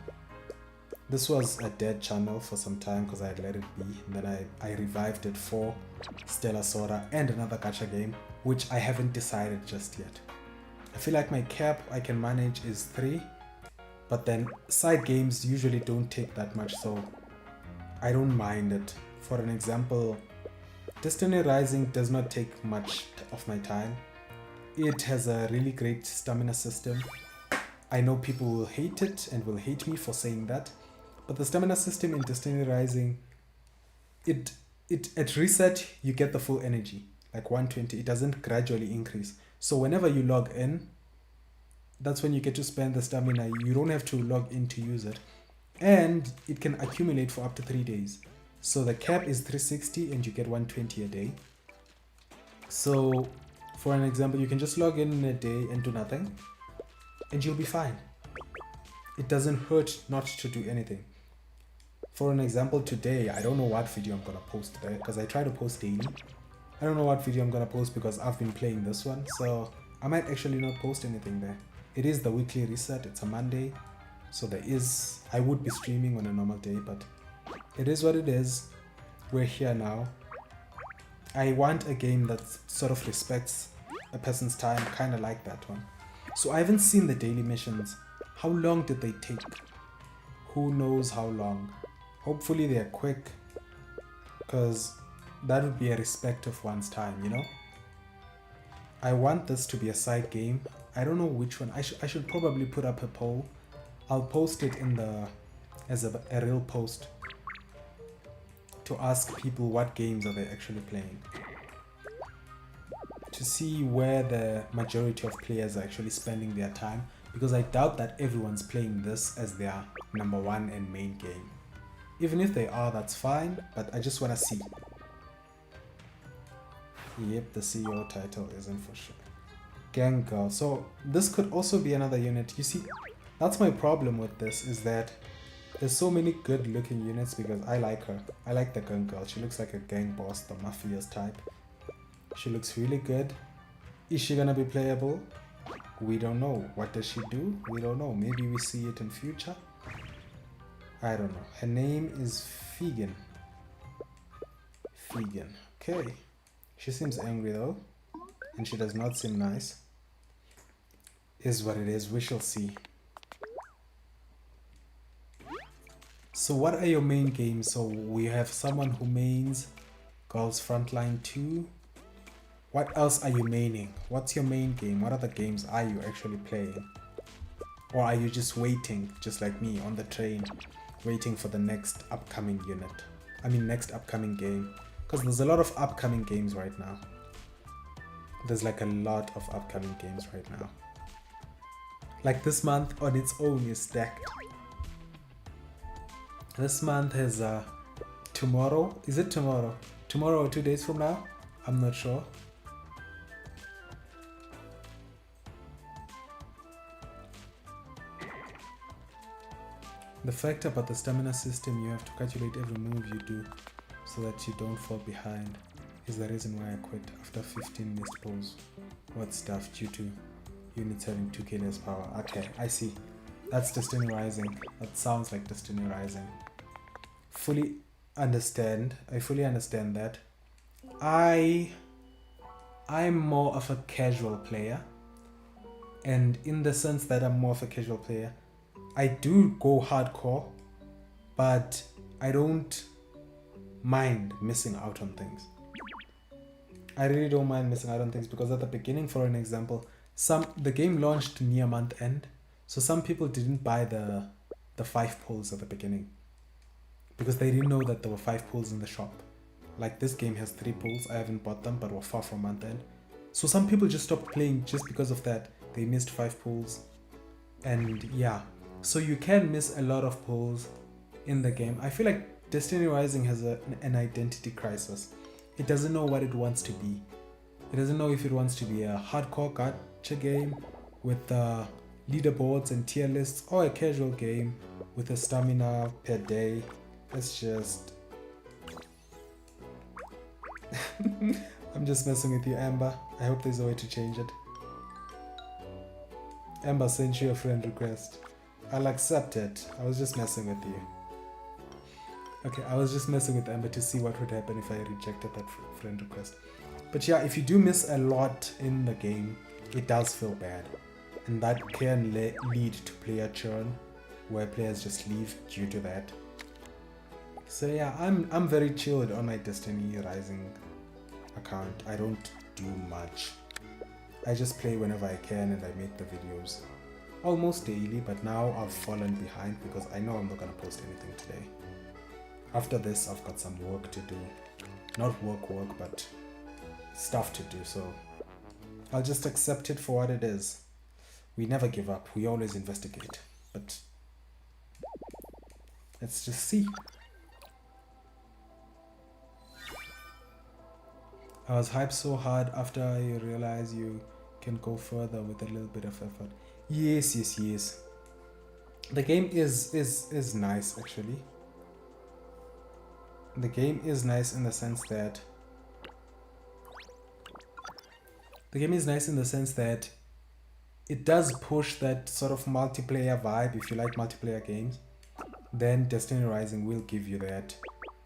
This was a dead channel for some time because I had let it be. And then I revived it for Stella, Sora, and another gacha game, which I haven't decided just yet. I feel like my cap I can manage is 3, but then side games usually don't take that much, so I don't mind it. For an example, Destiny Rising does not take much of my time. It has a really great stamina system. I know people will hate it and will hate me for saying that, but the stamina system in Destiny Rising, at reset you get the full energy, like 120. It doesn't gradually increase. So whenever you log in, that's when you get to spend the stamina. You don't have to log in to use it, and it can accumulate for up to 3 days. So the cap is 360 and you get 120 a day. So for an example, you can just log in a day and do nothing, and you'll be fine. It doesn't hurt not to do anything. For an example, today, I don't know what video I'm gonna post there, because I try to post daily. I don't know what video I'm gonna post because I've been playing this one, so I might actually not post anything there. It is the weekly reset, it's a Monday, so I would be streaming on a normal day, but it is what it is. We're here now. I want a game that sort of respects a person's time, kind of like that one. So I haven't seen the daily missions. How long did they take? Who knows how long? Hopefully they're quick, because that would be a respect of one's time, you know? I want this to be a side game. I don't know which one. I should probably put up a poll. I'll post it as a real post to ask people what games are they actually playing, to see where the majority of players are actually spending their time, because I doubt that everyone's playing this as their number 1 and main game. Even if they are, that's fine, but I just want to see. Yep, the CEO title isn't for sure. Gang Girl. So this could also be another unit. You see, that's my problem with this, is that there's so many good looking units, because I like her. I like the Gang Girl. She looks like a gang boss, the mafia's type. She looks really good. Is she gonna be playable? We don't know. What does she do? We don't know. Maybe we see it in future. I don't know. Her name is Fegan. Fegan. Okay. She seems angry though, and she does not seem nice. Is what it is. We shall see. So what are your main games? So we have someone who mains Girls Frontline 2. What else are you maining? What's your main game? What other games are you actually playing? Or are you just waiting, just like me, on the train, waiting for the next upcoming next upcoming game? Because there's a lot of upcoming games right now. There's like a lot of upcoming games right now. Like this month on its own is stacked. This month has tomorrow. Is it tomorrow? Tomorrow or 2 days from now? I'm not sure. The fact about the stamina system, you have to calculate every move you do so that you don't fall behind, is the reason why I quit after 15 missed pulls. What stuff due to units having 2k less power. Okay, I see. That's Destiny Rising. That sounds like Destiny Rising. I fully understand that. I'm more of a casual player, and in the sense that I'm more of a casual player, I do go hardcore, but I don't mind missing out on things. I really don't mind missing out on things because at the beginning, for an example, the game launched near month end, so some people didn't buy the 5 pulls at the beginning because they didn't know that there were 5 pulls in the shop. Like this game has 3 pulls. I haven't bought them, but we're far from month end. So some people just stopped playing just because of that. They missed 5 pulls. And yeah, so you can miss a lot of pulls in the game. I feel like Destiny Rising has an identity crisis. It doesn't know what it wants to be. It doesn't know if it wants to be a hardcore gacha game with leaderboards and tier lists, or a casual game with a stamina per day. It's just... I'm just messing with you, Amber. I hope there's a way to change it. Amber sent you a friend request. I'll accept it. I was just messing with you. Okay, I was just messing with Amber to see what would happen if I rejected that friend request. But yeah, if you do miss a lot in the game, it does feel bad. And that can lead to player churn, where players just leave due to that. So yeah, I'm very chilled on my Destiny Rising account. I don't do much. I just play whenever I can and I make the videos almost daily, but now I've fallen behind because I know I'm not gonna post anything today. After this, I've got some work to do. Not work, but stuff to do, so I'll just accept it for what it is. We never give up, we always investigate, but let's just see. I was hyped so hard after I realized you can go further with a little bit of effort. Yes. The game is nice, actually. The game is nice in the sense that it does push that sort of multiplayer vibe. If you like multiplayer games, then Destiny Rising will give you that.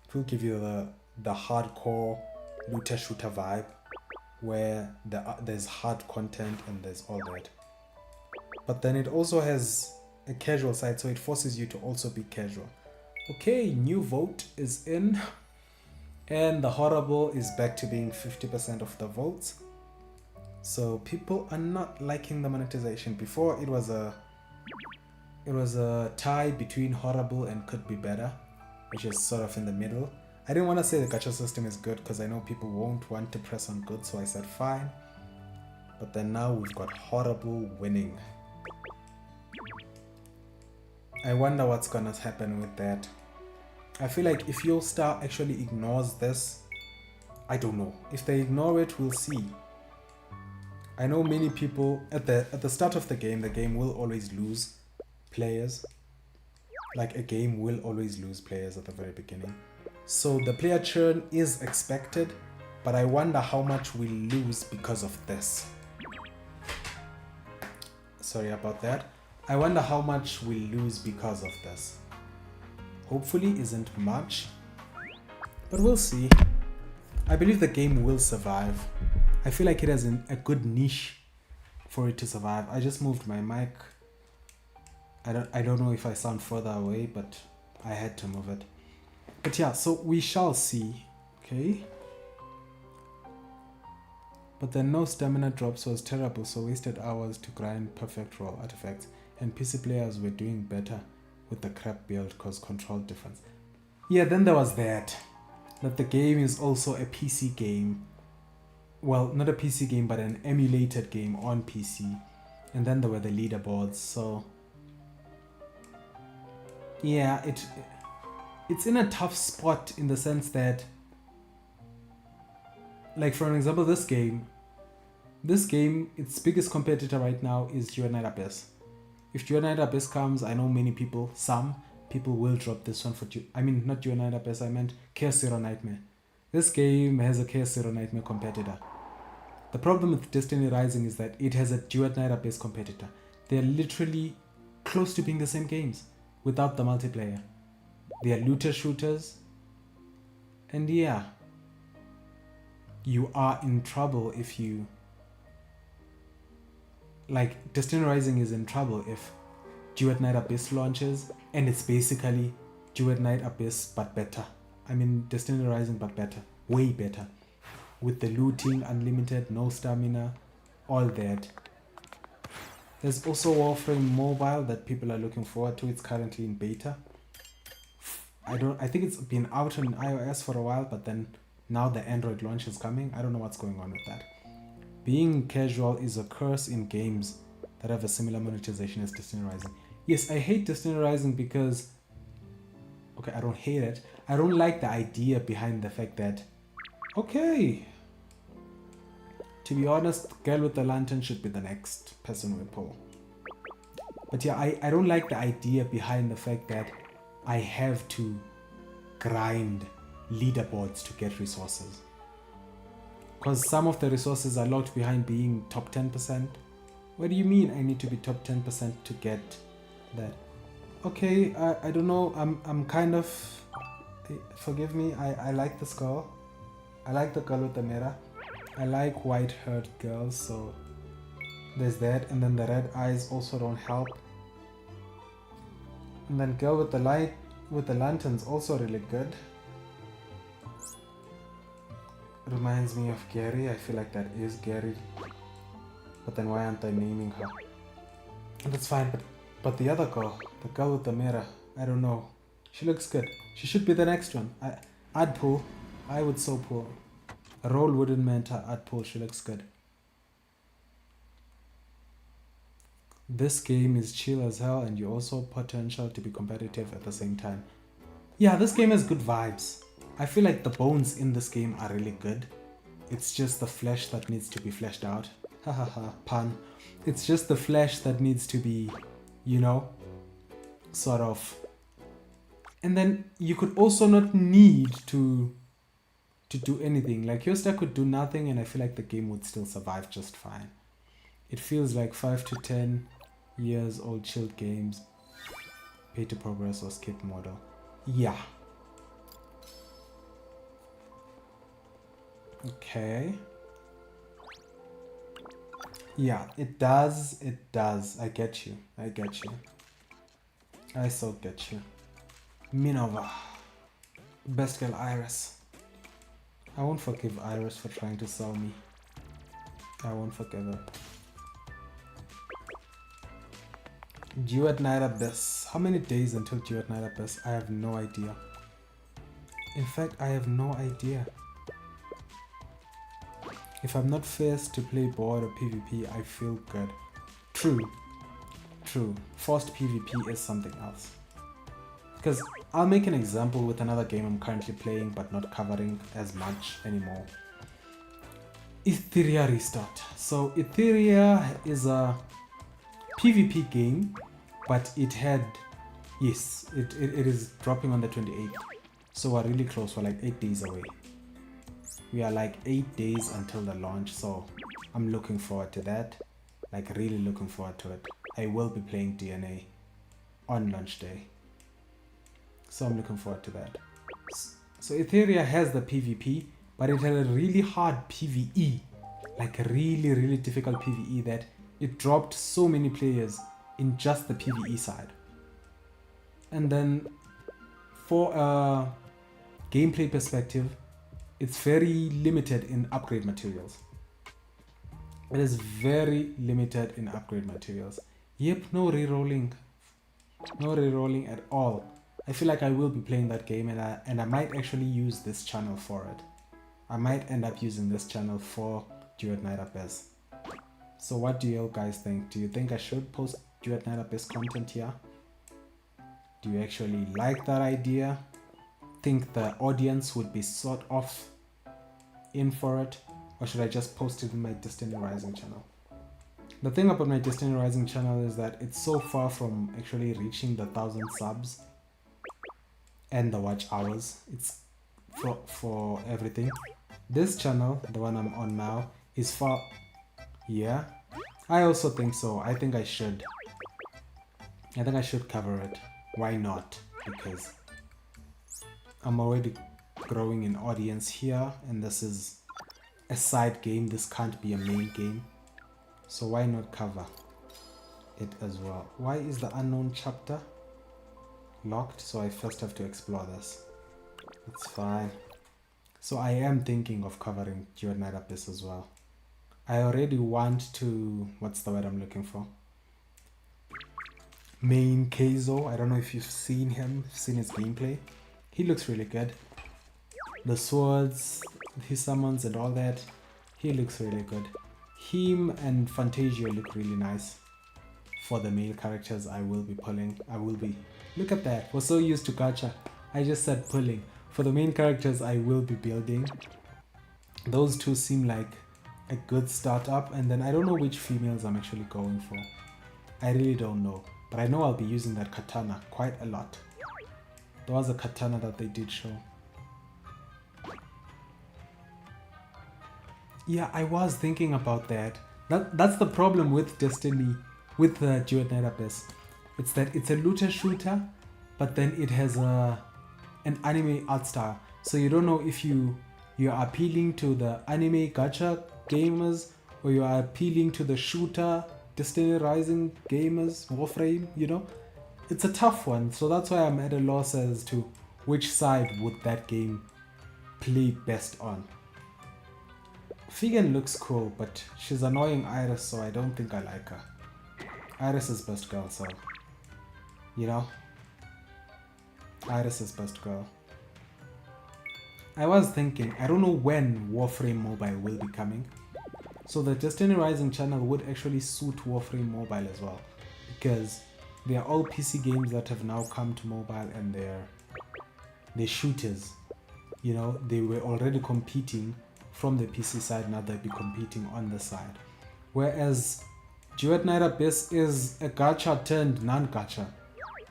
It will give you the hardcore looter shooter vibe, where there's hard content and there's all that. But then it also has a casual side, so it forces you to also be casual. Okay, new vote is in, and the horrible is back to being 50% of the votes. So people are not liking the monetization. Before it was a tie between horrible and could be better, which is sort of in the middle. I didn't want to say the gacha system is good because I know people won't want to press on good, so I said fine. But then now we've got horrible winning. I wonder what's gonna happen with that. I feel like if your star actually ignores this, I don't know. If they ignore it, we'll see. I know many people at the start of the game will always lose players. Like a game will always lose players at the very beginning. So the player churn is expected, but I wonder how much we'll lose because of this. Sorry about that. I wonder how much we'll lose because of this. Hopefully isn't much, but we'll see. I believe the game will survive. I feel like it has a good niche for it to survive. I just moved my mic. I don't know if I sound further away, but I had to move it. But yeah, so we shall see, okay? But then no stamina drops was terrible, so wasted hours to grind perfect roll artifacts. and PC players were doing better with the crap build cause control difference. Yeah, then there was that the game is also a PC game. Well, not a PC game, but an emulated game on PC. And then there were the leaderboards, so yeah, it's in a tough spot in the sense that, like, for an example, this game, its biggest competitor right now is Dual Abyss. If Dual Abyss comes, I know many people, some people will drop this one for not Dual Abyss, I meant Chaos Zero Nightmare. This game has a Chaos Zero Nightmare competitor. The problem with Destiny Rising is that it has a Dual Abyss competitor. They're literally close to being the same games without the multiplayer. They are looter shooters, and yeah, you are in trouble if you, like, Destiny Rising is in trouble if Dual Abyss launches and it's basically Dual Abyss but better. I mean Destiny Rising but better, way better, with the looting, unlimited, no stamina, all that. There's also Warframe Mobile that people are looking forward to. It's currently in beta. I think it's been out on iOS for a while, but then now the Android launch is coming. I don't know what's going on with that. Being casual is a curse in games that have a similar monetization as Destiny Rising. Yes, I hate Destiny Rising because, okay, I don't hate it. I don't like the idea behind the fact that, okay, to be honest, Girl with the Lantern should be the next person we pull. But yeah, I don't like the idea behind the fact that I have to grind leaderboards to get resources. Because some of the resources are locked behind being top 10%. What do you mean I need to be top 10% to get that? Okay, I don't know, I'm kind of, forgive me, I like this girl. I like the girl with the mirror. I like white-haired girls, so there's that. And then the red eyes also don't help. And then girl with the light, with the lantern's also really good. Reminds me of Gerrie. I feel like that is Gerrie. But then why aren't I naming her? And that's fine, but the other girl, the girl with the mirror, I don't know. She looks good. She should be the next one. I'd pull. I would so pull. A role wouldn't matter. I'd pull. She looks good. This game is chill as hell, and you also potential to be competitive at the same time. Yeah, this game has good vibes. I feel like the bones in this game are really good. It's just the flesh that needs to be fleshed out. Hahaha, pun. It's just the flesh that needs to be, you know, sort of. And then you could also not need to do anything. Like Yosta could do nothing and I feel like the game would still survive just fine. It feels like 5 to 10 years old chilled games. Pay to progress or skip model. Yeah. Okay. Yeah, it does. It does. I get you. I get you. I so get you. Minova. Best girl Iris. I won't forgive Iris for trying to sell me. I won't forgive her. Due at Night Abyss. How many days until Due at Night Abyss? I have no idea. In fact, I have no idea. If I'm not forced to play board or PvP, I feel good. True. True. Forced PvP is something else. Because I'll make an example with another game I'm currently playing but not covering as much anymore. Etheria Restart. So Etheria is a PvP game, but it had, yes, it is dropping on the 28th. So we're really close, we're like 8 days away. We are like 8 days until the launch, so I'm looking forward to that. Like really looking forward to it. I will be playing DNA on launch day. So I'm looking forward to that. So Etheria has the PvP, but it had a really hard PvE. Like a really, really difficult PvE that it dropped so many players in just the PvE side. And then for a gameplay perspective, it's very limited in upgrade materials. It is very limited in upgrade materials. Yep, no rerolling. No rerolling at all. I feel like I will be playing that game, and I might actually use this channel for it. I might end up using this channel for Duet Night Abyss. So what do you guys think? Do you think I should post Duet Night Abyss content here? Do you actually like that idea? Think the audience would be sort of in for it? Or should I just post it in my Destiny Rising channel? The thing about my Destiny Rising channel is that it's so far from actually reaching the 1,000 subs and the watch hours. It's for everything. This channel, the one I'm on now, is far... Yeah, I also think so. I think I should cover it. Why not? Because I'm already growing an audience here, and this is a side game. This can't be a main game. So why not cover it as well? Why is the unknown chapter locked? So I first have to explore this. It's fine. So I am thinking of covering Duet Night Abyss as well. I already want to... What's the word I'm looking for? Main Keizo. I don't know if you've seen him, seen his gameplay. He looks really good. The swords, his summons and all that. He looks really good. Him and Fantasia look really nice. For the male characters I will be pulling. Look at that. We're so used to gacha. I just said pulling. For the main characters I will be building. Those two seem like a good startup. And then I don't know which females I'm actually going for. I really don't know. But I know I'll be using that katana quite a lot. There was a katana that they did show. Yeah, I was thinking about that. That's the problem with Destiny, with the Duet Night Abyss. It's that it's a looter shooter, but then it has an anime art style. So you don't know if you're appealing to the anime gacha gamers, or you are appealing to the shooter Destiny Rising gamers, Warframe, you know? It's a tough one, so that's why I'm at a loss as to which side would that game play best on. Figen looks cool, but she's annoying Iris, so I don't think I like her. Iris is best girl, so... You know? Iris is best girl. I was thinking, I don't know when Warframe Mobile will be coming. So the Destiny Rising channel would actually suit Warframe Mobile as well. Because they are all PC games that have now come to mobile, and they're shooters. You know, they were already competing from the PC side, now they'll be competing on the side. Whereas Duet Night Abyss is a gacha turned non-gacha.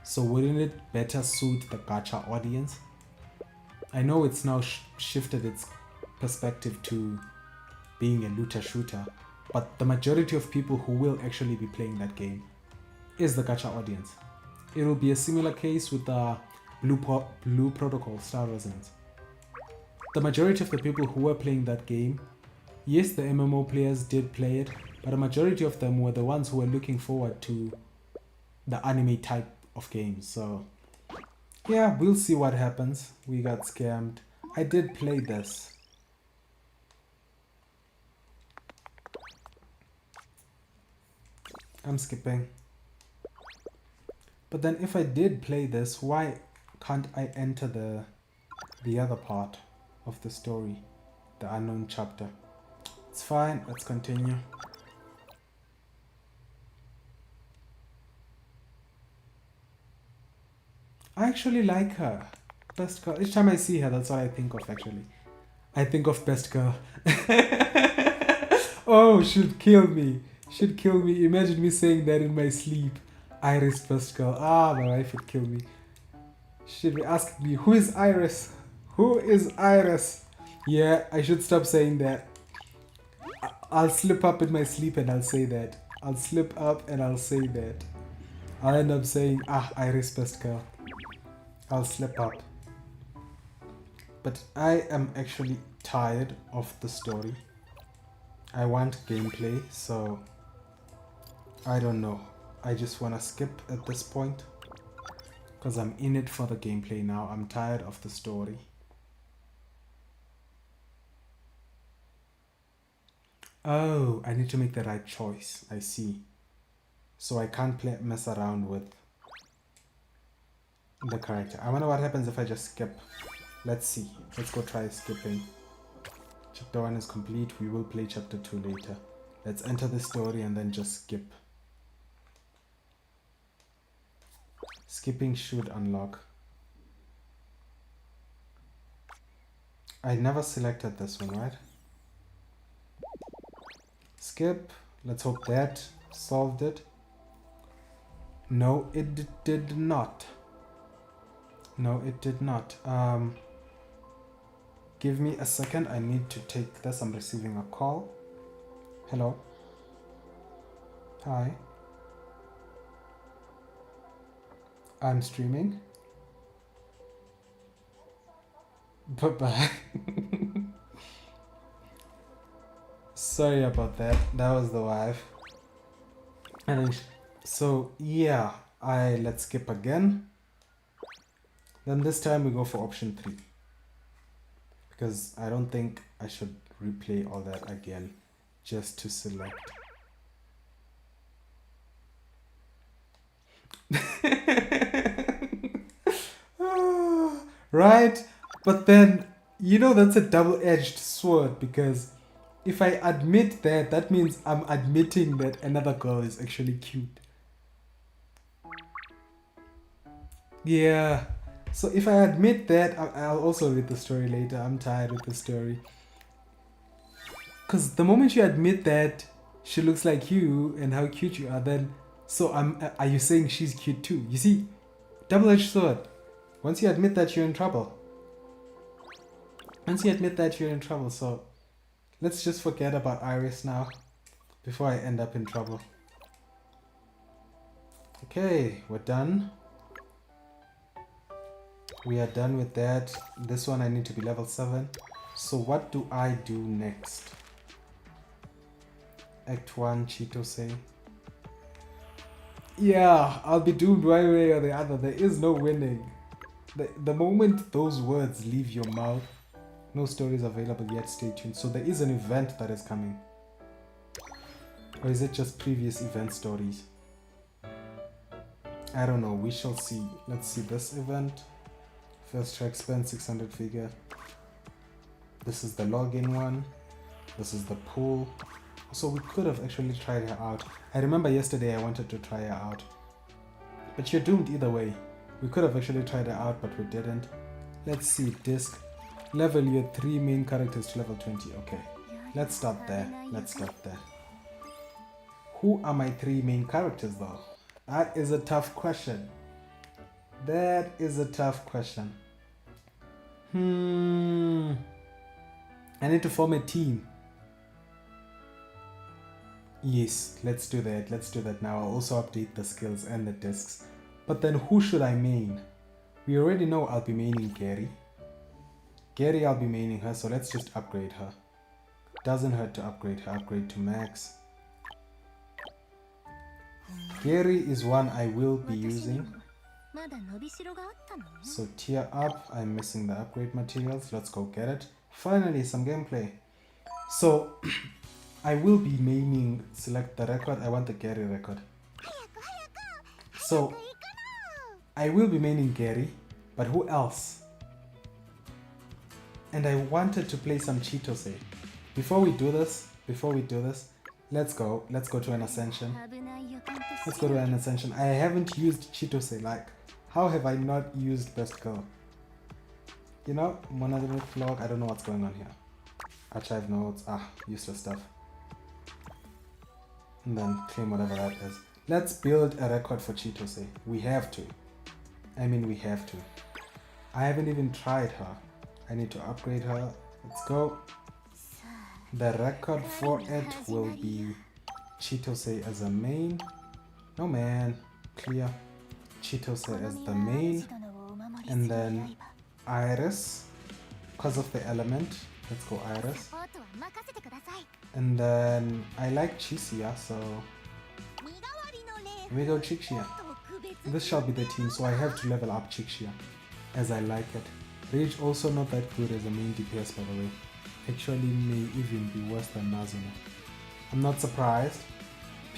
So wouldn't it better suit the gacha audience? I know it's now shifted its perspective to being a looter shooter, but the majority of people who will actually be playing that game is the gacha audience. It will be a similar case with the Blue Protocol Star Resonance. The majority of the people who were playing that game, yes, the MMO players did play it, but a majority of them were the ones who were looking forward to the anime type of games. So yeah, we'll see what happens. We got scammed. I did play this. I'm skipping. But then if I did play this, why can't I enter the other part of the story, the unknown chapter? It's fine, let's continue. I actually like her. Best girl. Each time I see her, that's what I think of actually. I think of best girl. Oh, should kill me. Should kill me. Imagine me saying that in my sleep. Iris best girl. Ah, my wife would kill me. She'd be asking me, who is Iris? Who is Iris? Yeah, I should stop saying that. I'll slip up in my sleep and I'll say that. I'll slip up and I'll say that. I'll end up saying, Iris best girl. I'll slip up. But I am actually tired of the story. I want gameplay, so I don't know. I just want to skip at this point. Because I'm in it for the gameplay now. I'm tired of the story. Oh, I need to make the right choice. I see. so I can't mess around with the character. I wonder what happens if I just skip. Let's see. Let's go try skipping. Chapter 1 is complete. We will play chapter 2 later. Let's enter the story and then just skip. Skipping should unlock. I never selected this one, right? Skip. Let's hope that solved it. No, it did not. No, it did not. Give me a second. I need to take this. I'm receiving a call. Hello. Hi. I'm streaming. Bye-bye. Sorry about that. That was the wife. And so yeah, let's skip again. Then this time we go for option 3. Because I don't think I should replay all that again just to select. Right? But then, you know, that's a double-edged sword, because if I admit that, that means I'm admitting that another girl is actually cute. Yeah. So if I admit that, I'll also read the story later. I'm tired with the story. Because the moment you admit that she looks like you and how cute you are, then so are you saying she's cute too? You see, double-edged sword. Once you admit that, you're in trouble. Once you admit that, you're in trouble. So let's just forget about Iris now before I end up in trouble. Okay, we're done. We are done with that. This one I need to be level 7. So what do I do next? Act 1, Chitose. Yeah, I'll be doomed one way or the other. There is no winning. The moment those words leave your mouth, no stories available yet, stay tuned. So there is an event that is coming. Or is it just previous event stories? I don't know, we shall see. Let's see this event. First track spend 600 figure. This is the login one. This is the pool. So we could have actually tried her out. I remember yesterday I wanted to try her out. But you're doomed either way. We could have actually tried her out, but we didn't. Let's see, disc. Level your 3 main characters to level 20. Okay, let's start there. Let's start there. Who are my 3 main characters though? That is a tough question. That is a tough question. I need to form a team. Yes, let's do that. Let's do that now. I'll also update the skills and the discs. But then who should I main? We already know I'll be maining Gerrie. Gerrie, I'll be maining her, so let's just upgrade her. Doesn't hurt to upgrade her. Upgrade to max. Gerrie is one I will be using. So tier up. I'm missing the upgrade materials. Let's go get it. Finally, some gameplay. So I will be maining, select the record. I want the Gerrie record. So I will be maining Gerrie, but who else? And I wanted to play some Chitose. Before we do this, let's go to an ascension. Let's go to an ascension. I haven't used Chitose. Like, how have I not used best girl? You know, monolithic vlog. I don't know what's going on here. Archive notes. Useless stuff. And then claim whatever that is. Let's build a record for Chitose. We have to. I mean, we have to. I haven't even tried her. I need to upgrade her. Let's go. The record for it will be Chitose as a main. No man. Clear. Chitose as the main. And then Iris. Because of the element. Let's go Iris. And then I like Chixia, so we go Chixia. This shall be the team, so I have to level up Chixia as I like it. Rage also not that good as a main DPS, by the way. Actually may even be worse than Nazuna. I'm not surprised.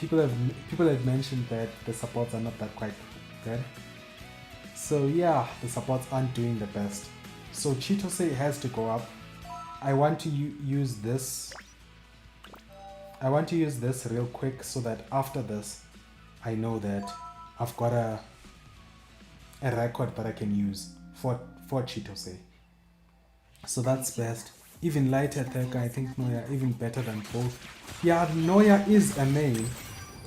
people had mentioned that the supports are not that quite good. So yeah, the supports aren't doing the best. So Chitose has to go up. I want to use this. I want to use this real quick so that after this, I know that I've got a record that I can use for Chitose. So that's best. Even light attacker, I think Noya even better than both. Yeah, Noya is a main.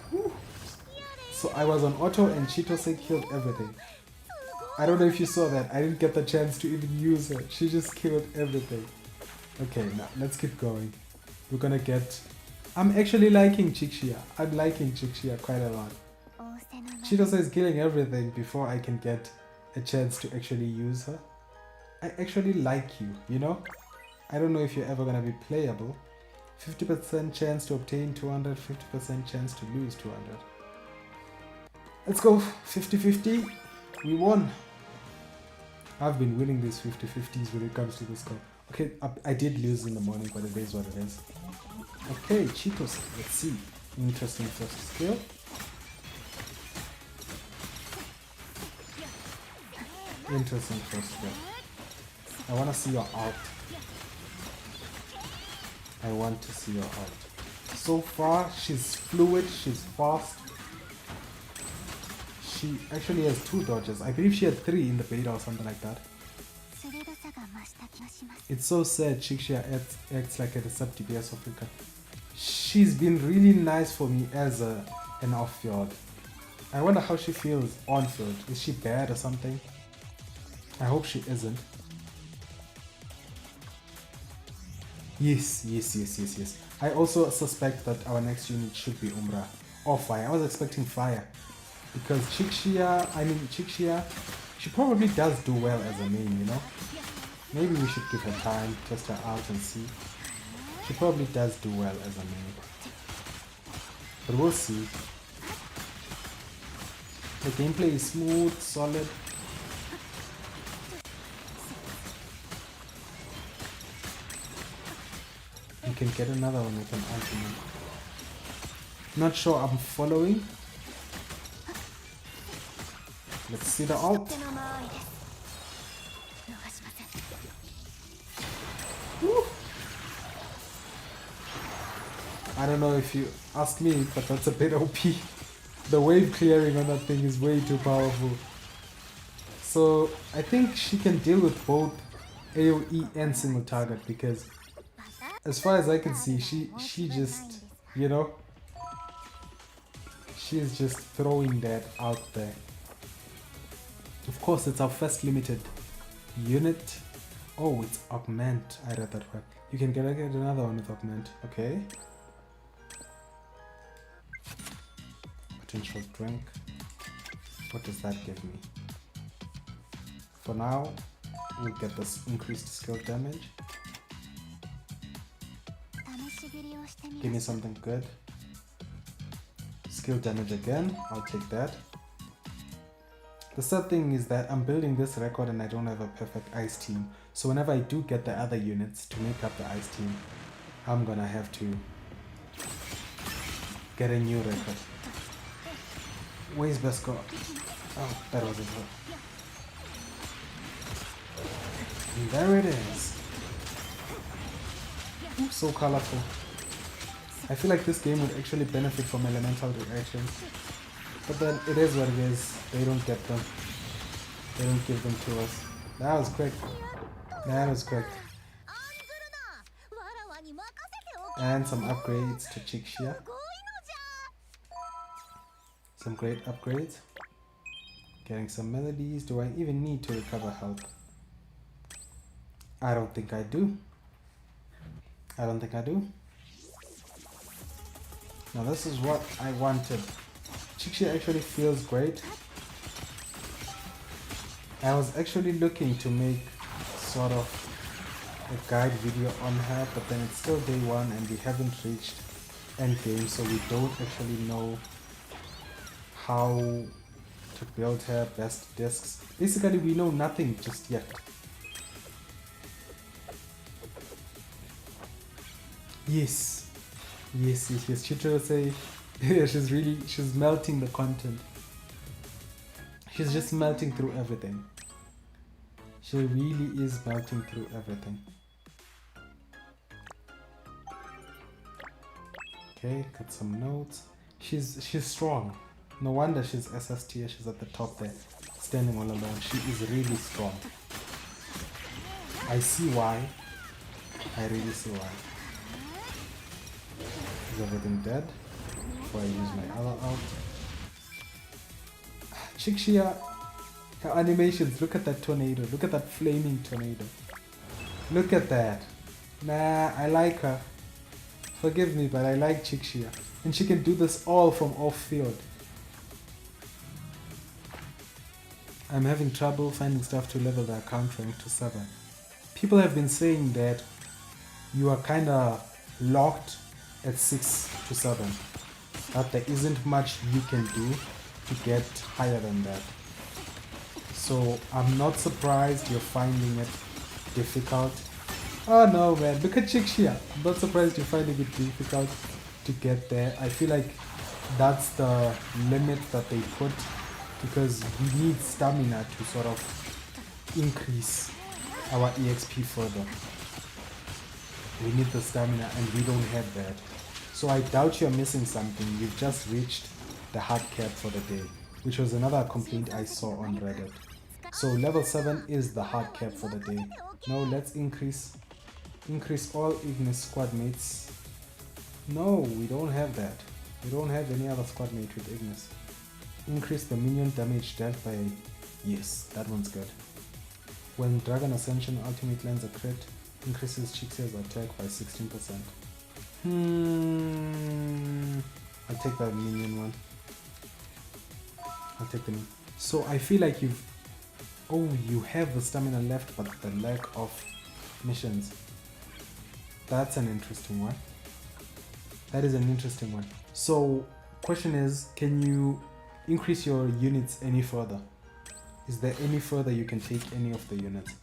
Whew. So I was on auto and Chitose killed everything. I don't know if you saw that. I didn't get the chance to even use her. She just killed everything. Okay, now let's keep going. We're gonna get... I'm actually liking Chixia. I'm liking Chixia quite a lot. Chitose is killing everything before I can get a chance to actually use her. I actually like you, you know? I don't know if you're ever gonna be playable. 50% chance to obtain 200, 50% chance to lose 200. Let's go, 50-50. We won. I've been winning these 50-50s when it comes to this score. Okay, I did lose in the morning, but it is what it is. Okay, Chitose, let's see. Interesting first skill. Interesting first skill. I want to see your art. I want to see your art. So far, she's fluid, she's fast. She actually has 2 dodges. I believe she had 3 in the beta or something like that. It's so sad Chixia acts like a sub DPS of Africa. She's been really nice for me as an off-field. I wonder how she feels on-field. Is she bad or something? I hope she isn't. Yes. I also suspect that our next unit should be Umbra or Fire. I was expecting Fire because Chixia, she probably does do well as a main, you know? Maybe we should give her time, test her out and see. She probably does do well as a main. But we'll see. The gameplay is smooth, solid. You can get another one with an ultimate. Not sure I'm following. Let's see the ult. Woo. I don't know if you ask me, but that's a bit OP. The wave clearing on that thing is way too powerful. So I think she can deal with both AoE and single target because as far as I can see, she just, you know, she's just throwing that out there. Of course, it's our first limited unit. Oh, it's augment. I read that right. You can get another one with augment. Okay. Potential drink. What does that give me? For now, we'll get this increased skill damage. Give me something good. Skill damage again. I'll take that. The sad thing is that I'm building this record and I don't have a perfect ice team. So whenever I do get the other units to make up the ice team, I'm gonna have to get a new record. Where's Besco? Oh, that wasn't her. And there it is. Ooh, so colorful. I feel like this game would actually benefit from elemental reactions. But then it is what it is. They don't get them. They don't give them to us. That was quick. That was quick. And some upgrades to Chixia. Some great upgrades. Getting some melodies. Do I even need to recover health? I don't think I do. I don't think I do. Now this is what I wanted. Chixia actually feels great. I was actually looking to make sort of a guide video on her, but then it's still day 1 and we haven't reached endgame, so we don't actually know how to build her best discs. Basically, we know nothing just yet. Yes. Chitose Yeah, she's melting the content. She's just melting through everything. She really is melting through everything. Okay, got some notes. She's strong. No wonder she's SST. She's at the top there, standing all alone. She is really strong. I see why. I really see why. Is everything dead? Before I use my other out. Chixia, her animations. Look at that tornado. Look at that flaming tornado. Look at that. Nah, I like her. Forgive me, but I like Chixia. And she can do this all from off field. I'm having trouble finding stuff to level the account rank to 7. People have been saying that you are kinda locked at 6 to 7. That there isn't much you can do to get higher than that. So I'm not surprised you're finding it difficult. Oh no man, look at Chixia. I'm not surprised you're finding it difficult to get there. I feel like that's the limit that they put because we need stamina to sort of increase our EXP further. We need the stamina and we don't have that. So I doubt you're missing something. You've just reached the hard cap for the day, which was another complaint I saw on Reddit. So level 7 is the hard cap for the day. Now let's increase all Ignis squad mates. No, we don't have that. We don't have any other squad mate with Ignis. Increase the minion damage dealt by... Yes, that one's good. When Dragon Ascension Ultimate lands a crit, increases Chixia's attack by 16%. I'll take that minion one. I'll take the minion. So I feel like you've... Oh, you have the stamina left, but the lack of missions. That's an interesting one. That is an interesting one. So, question is, can you increase your units any further? Is there any further you can take any of the units?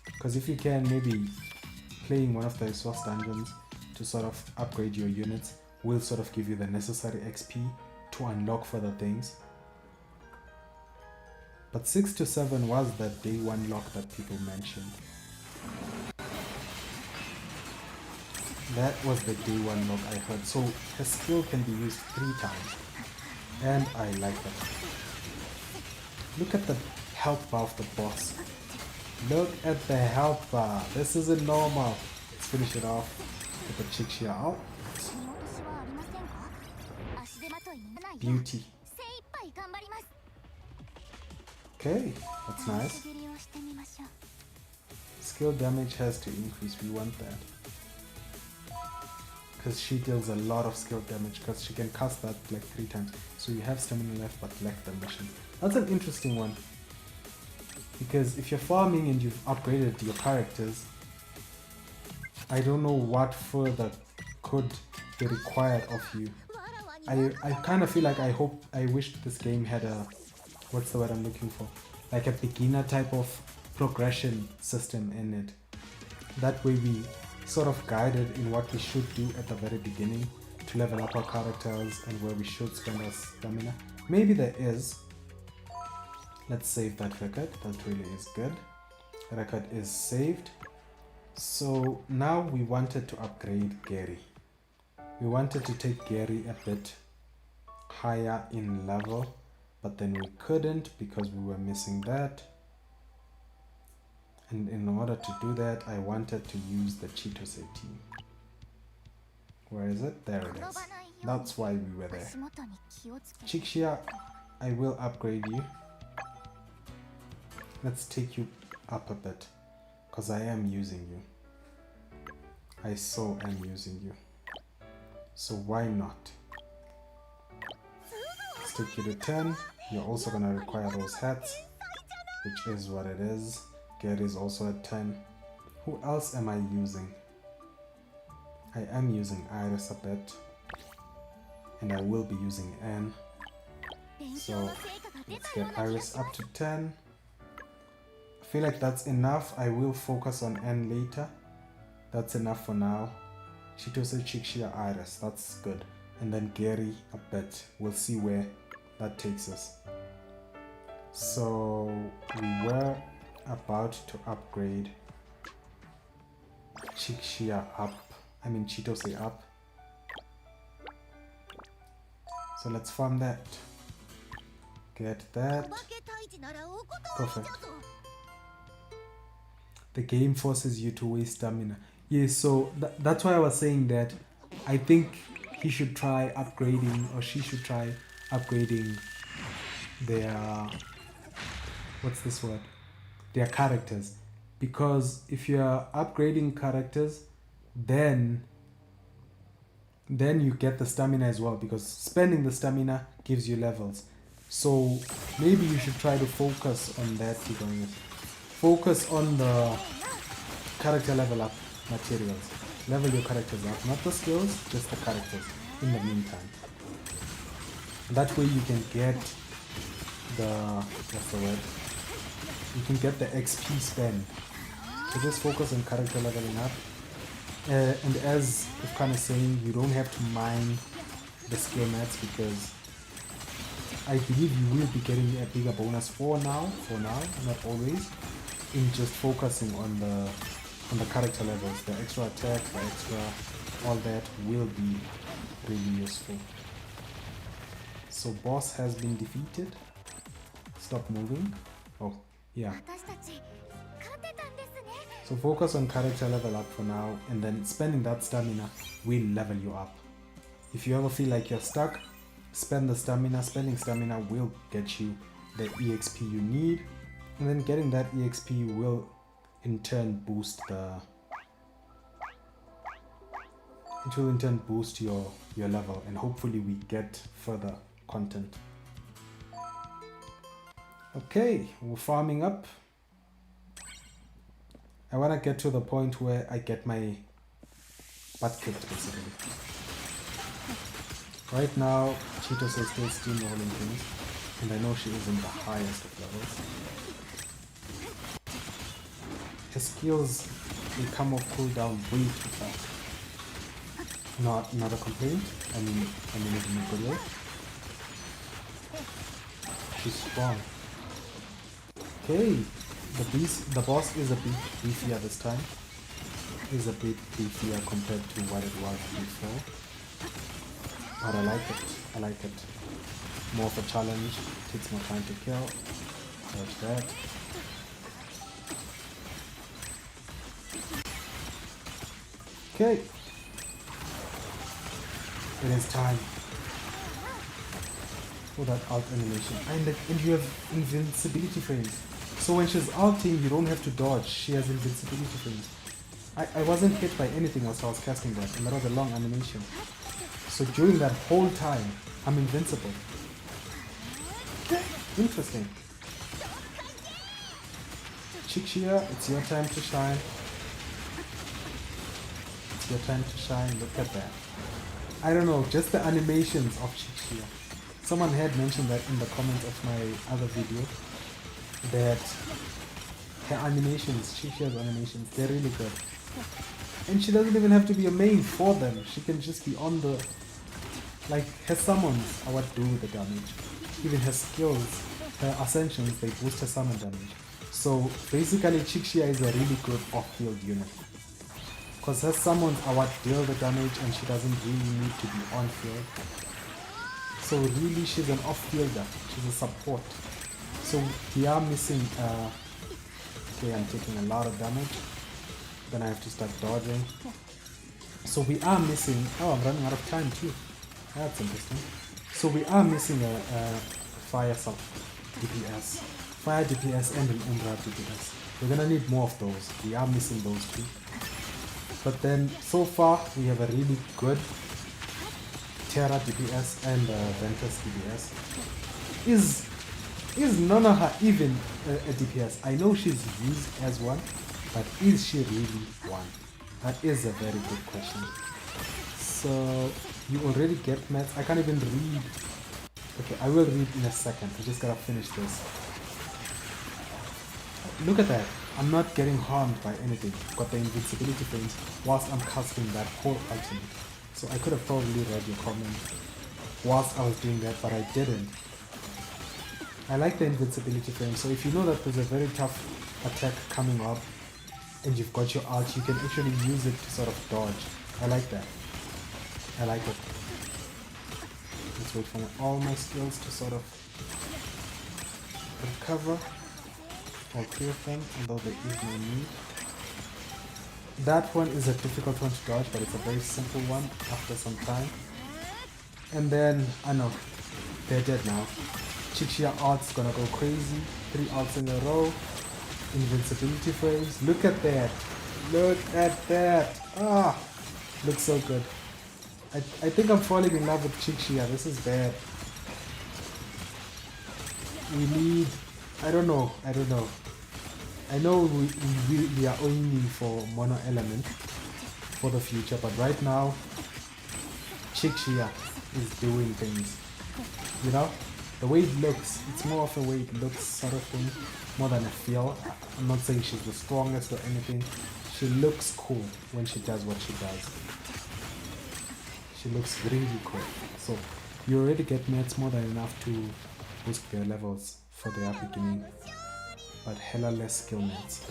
Because if you can, maybe playing one of the resource dungeons to sort of upgrade your units will sort of give you the necessary XP to unlock further things. But 6 to 7 was that day 1 lock that people mentioned. That was the day 1 lock I heard. So her skill can be used 3 times. And I like that. Look at the health bar of the boss. Look at the health bar. This isn't normal. Let's finish it off with the Chixia out. Beauty. Okay, that's nice. Skill damage has to increase. We want that. Because she deals a lot of skill damage because she can cast that like 3 times. So you have stamina left but lack the mission. That's an interesting one. Because if you're farming and you've upgraded your characters, I don't know what further could be required of you. I kind of feel like I wish this game had a, what's the word I'm looking for? Like a beginner type of progression system in it. That way we sort of guided in what we should do at the very beginning to level up our characters and where we should spend our stamina. Maybe there is. Let's save that record. That really is good. Record is saved. So now we wanted to upgrade Gerrie. We wanted to take Gerrie a bit higher in level, but then we couldn't because we were missing that. And in order to do that, I wanted to use the Chitose team. Where is it? There it is. That's why we were there. Chixia, I will upgrade you. Let's take you up a bit, because I am using you. I so am using you. So why not? Let's take you to 10. You're also going to require those hats, which is what it is. Gerrie is also at 10. Who else am I using? I am using Iris a bit. And I will be using Anne. So let's get Iris up to 10. I feel like that's enough. I will focus on Anne later. That's enough for now. Chitose, Chixia, Iris. That's good. and then Gerrie a bit. We'll see where that takes us. So we were about to upgrade Chitose up. So let's farm that. Get that. Perfect. The game forces you to waste stamina. Yes, so that's why I was saying that I think he should try upgrading, or she should try upgrading their, what's this word? Their characters. Because if you're upgrading characters, then you get the stamina as well, because spending the stamina gives you levels. So maybe you should try to focus on that. Focus on the character level up materials. Level your characters up, not the skills, just the characters in the meantime. That way you can get the, what's the word? You can get the XP spend. So just focus on character leveling up. And as I'm kind of saying, you don't have to mine the skill mats, because I believe you will be getting a bigger bonus for now, not always, in just focusing on the character levels. The extra attack, the extra all that will be really useful. So boss has been defeated. Stop moving. Oh, yeah. So focus on character level up for now, and then spending that stamina will level you up. If you ever feel like you're stuck, spend the stamina. Spending stamina will get you the EXP you need, and then getting that EXP will in turn boost your level, and hopefully we get further content. Okay, we're farming up. I want to get to the point where I get my butt kicked, basically. Right now, Chitose is still steamrolling things, and I know she isn't the highest of levels. Her skills will come off cooldown way too fast. Not a complaint. I mean it in a good way. She's strong. Okay, the boss is a bit beefier this time. Is a bit beefier compared to what it was before. But I like it. More of a challenge. Takes more time to kill. There's that. Okay. It is time for that alt animation. And you have invincibility frames. So when she's ulting, you don't have to dodge. She has invincibility frames. I wasn't hit by anything whilst I was casting that, and that was a long animation. So during that whole time, I'm invincible. Okay, interesting. Chikshia, it's your time to shine. It's your time to shine. Look at that. I don't know, just the animations of Chikshia. Someone had mentioned that in the comments of my other video, that her animations, Chikshia's animations, they're really good. And she doesn't even have to be a main for them. She can just be on the... Like, her summons are what do the damage. Even her skills, her ascensions, they boost her summon damage. So, basically, Chikshia is a really good off-field unit. Because her summons are what deal the damage, and she doesn't really need to be on-field. So really, she's an off-fielder. She's a support. So we are missing... okay, I'm taking a lot of damage. Then I have to start dodging. So we are missing... Oh, I'm running out of time too. That's interesting. So we are missing a fire DPS. Fire DPS and an Umbra DPS. We're gonna need more of those. We are missing those two. But then, so far, we have a really good Terra DPS and Ventus DPS. Is Nonoha even a DPS? I know she's used as one, but is she really one? That is a very good question. So, you already get maths. I can't even read. Okay, I will read in a second. I just gotta finish this. Look at that. I'm not getting harmed by anything. Got the invincibility frames whilst I'm casting that whole ultimate. So I could have probably read your comment whilst I was doing that, but I didn't. I like the invincibility frame, so if you know that there's a very tough attack coming up and you've got your ult, you can actually use it to sort of dodge. I like that. I like it. Let's wait for all my skills to sort of recover. All three of them, although there is no need. That one is a difficult one to dodge, but it's a very simple one after some time. And then, I know, they're dead now. Chixia ult's gonna go crazy. 3 ults in a row. Invincibility frames. Look at that. Look at that. Ah, looks so good. I think I'm falling in love with Chixia. This is bad. We need... I don't know. I know we are aiming for mono element for the future, but right now Chixia is doing things. You know? The way it looks, it's more of a way it looks sort of thing, more than a feel. I'm not saying she's the strongest or anything. She looks cool when she does what she does. She looks really cool. So you already get mates more than enough to boost their levels for their beginning. But hella less skill mates.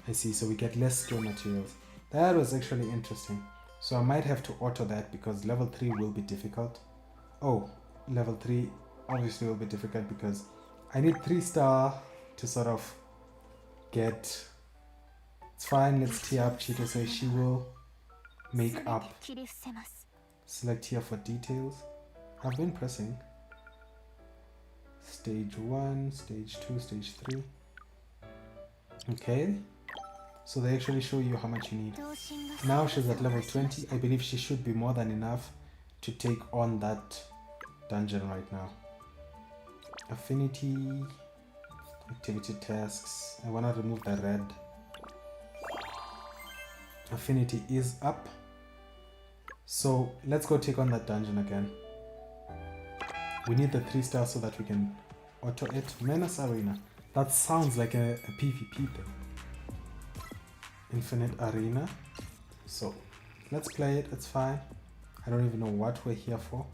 I see, so we get less skill materials. That was actually interesting. So I might have to auto that because level 3 will be difficult. Oh, level 3 obviously will be difficult because I need 3-star to sort of get... It's fine, let's tee up. Chitose says she will make up. Select here for details. I've been pressing. Stage 1, stage 2, stage 3. Okay. So they actually show you how much you need. Now she's at level 20. I believe she should be more than enough to take on that dungeon right now. Affinity, activity tasks. I want to remove the red. Affinity is up. So let's go take on that dungeon again. We need the 3-star so that we can auto it. Menace Arena. That sounds like a PvP thing. Infinite Arena. So let's play it, it's fine. I don't even know what we're here for.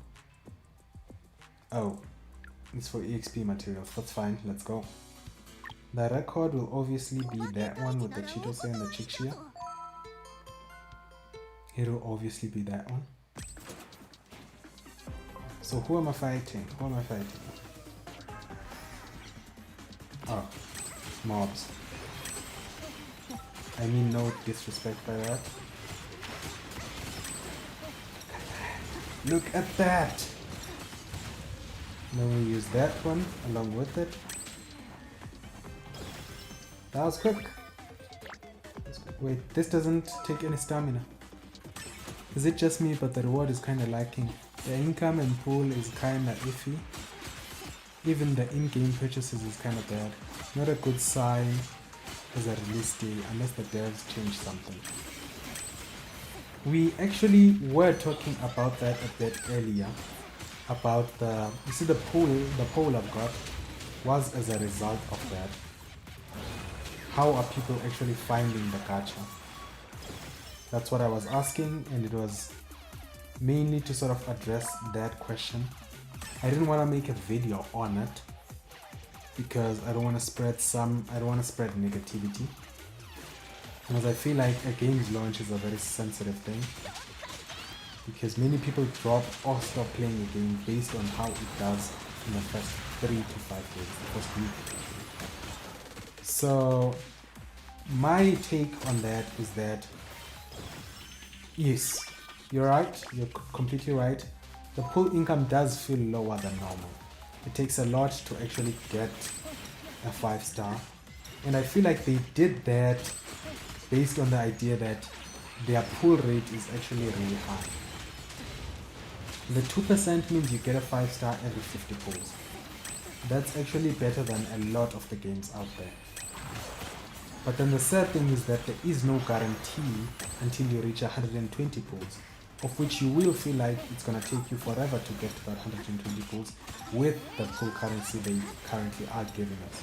Oh, it's for EXP materials, that's fine, let's go. The record will obviously be that one with the Chitose and the Chixia. It will obviously be that one. So who am I fighting? Oh, mobs. I mean no disrespect by that. Look at that! Then we use that one along with it. That was quick. Wait, this doesn't take any stamina. Is it just me, but the reward is kinda lacking? The income and pool is kinda iffy. Even the in-game purchases is kinda bad. Not a good sign as a release day unless the devs change something. We actually were talking about that a bit earlier. About the, you see the poll I've got was as a result of that. How are people actually finding the gacha? That's what I was asking, and it was mainly to sort of address that question. I didn't want to make a video on it because I don't want to spread negativity. Because I feel like a game's launch is a very sensitive thing. Because many people drop or stop playing a game based on how it does in the first 3 to 5 days, the first week. So my take on that is that yes, you're right, you're completely right. The pool income does feel lower than normal. It takes a lot to actually get a 5-star. And I feel like they did that based on the idea that their pull rate is actually really high. The 2% means you get a 5-star every 50 pulls. That's actually better than a lot of the games out there. But then the sad thing is that there is no guarantee until you reach 120 pulls, of which you will feel like it's gonna take you forever to get to that 120 pulls with the pull currency they currently are giving us.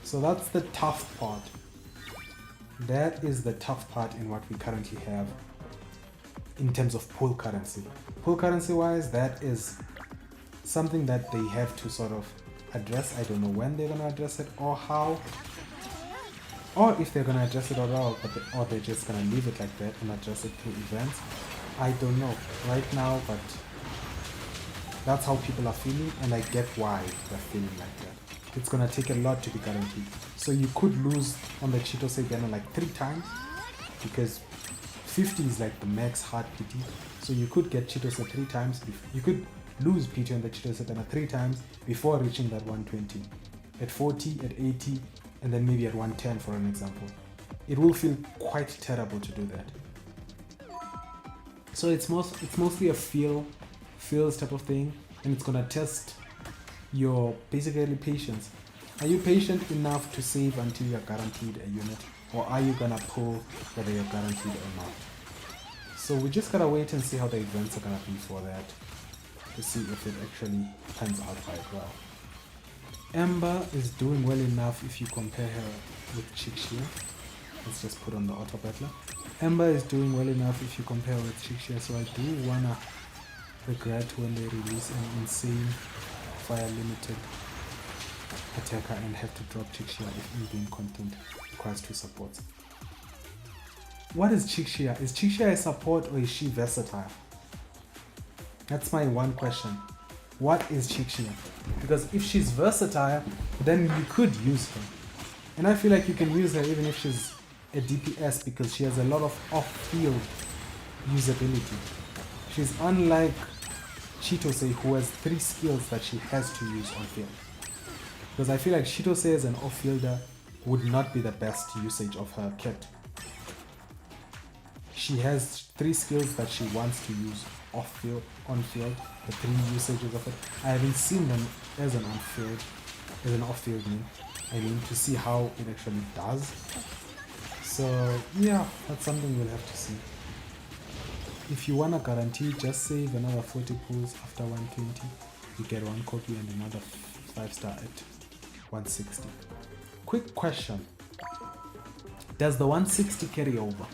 So that's the tough part. that is the tough part in what we currently have in terms of pull currency. Pull currency wise, that is something that they have to sort of address. I don't know when they're gonna address it or how, or if they're gonna address it at all, or they're just gonna leave it like that and address it through events. I don't know right now, but that's how people are feeling, and I get why they're feeling like that. It's gonna take a lot to be guaranteed. So you could lose on the Chitose banner like 3 times, because 50 is like the max hard PT. So you could get Chitose 3 times. You could lose PT on the Chitose banner 3 times before reaching that 120. At 40, at 80, and then maybe at 110 for an example. It will feel quite terrible to do that. So it's mostly a feels type of thing, and it's gonna test your basically patience. Are you patient enough to save until you're guaranteed a unit, or are you gonna pull whether you're guaranteed or not? So we just gotta wait and see how the events are gonna be for that, to see if it actually pans out quite well. Ember is doing well enough if you compare her with Chixia. Let's just put on the auto battler. Ember is doing well enough if you compare her with Chixia, so I do wanna regret when they release an insane fire limited attacker and have to drop Chixia if in-game content requires 2 supports. What is Chixia? Is Chixia a support or is she versatile? That's my one question. What is Chixia? Because if she's versatile, then you could use her. And I feel like you can use her even if she's a DPS, because she has a lot of off-field usability. She's unlike Chitose, who has 3 skills that she has to use on field. Because I feel like Chitose as an off-fielder would not be the best usage of her kit. She has 3 skills that she wants to use off-field, on-field, the 3 usages of it. I haven't seen them as an on-field, as an off-field mean. I mean, to see how it actually does. So yeah, that's something we'll have to see. If you wanna guarantee, just save another 40 pulls after 120. You get 1 copy and another 5-star at 160. Quick question. Does the 160 carry over?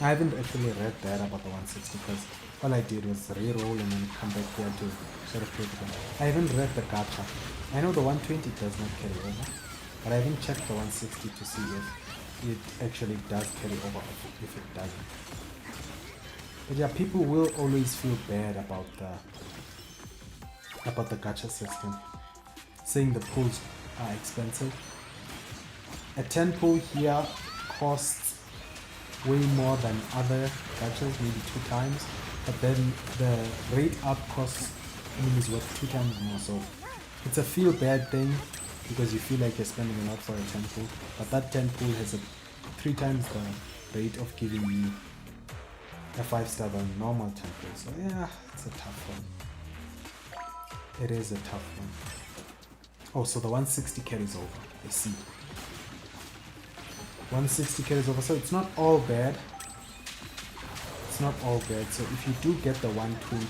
I haven't actually read that about the 160, because all I did was re-roll and then come back here to sort of play it again. I haven't read the gacha. I know the 120 does not carry over, but I haven't checked the 160 to see if it actually does carry over or if it doesn't. But yeah, people will always feel bad about the gacha system, saying the pulls are expensive. A 10 pull here costs way more than other gachas, maybe 2 times, but then the rate up cost is worth 2 times more. So it's a feel bad thing, because you feel like you're spending a lot for a 10 pull, but that 10 pull has 3 times the rate of giving you a 5-star than normal 10 pull. So yeah, it's a tough one. It is a tough one. Oh, so the 160 carries over. I see. 160 carries over, so it's not all bad. It's not all bad. So if you do get the 120,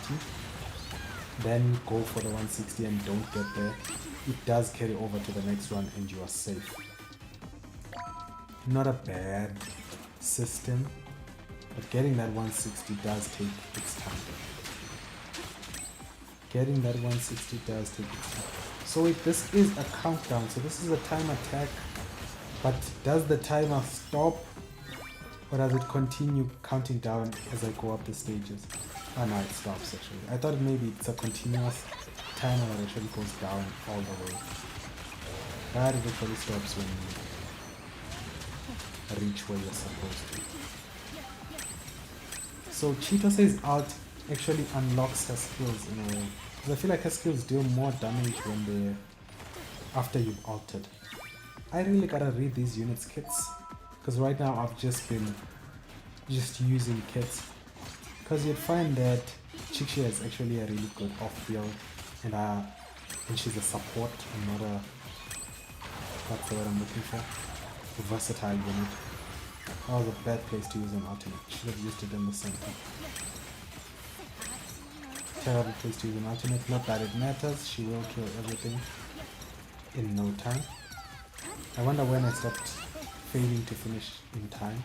then go for the 160 and don't get there. It does carry over to the next one and you are safe. Not a bad system, but getting that 160 does take its time. Getting that 160 does take its time. So wait, this is a countdown, so this is a time attack. But does the timer stop, or does it continue counting down as I go up the stages? Oh no, it stops actually. I thought maybe it's a continuous timer that actually goes down all the way. But it actually stops when you reach where you're supposed to. So Chitose's ult actually unlocks her skills in a way. Because I feel like her skills deal more damage when they're after you've ulted. I really gotta read these units kits, because right now I've just been using kits, because you'd find that Chixia is actually a really good off-field, and she's a support and not a, what's the word I'm looking for, a versatile unit. That was a bad place to use an ultimate. Should have used it in the center. Terrible place to use an ultimate. Not that it matters, she will kill everything in no time. I wonder when I stopped failing to finish in time,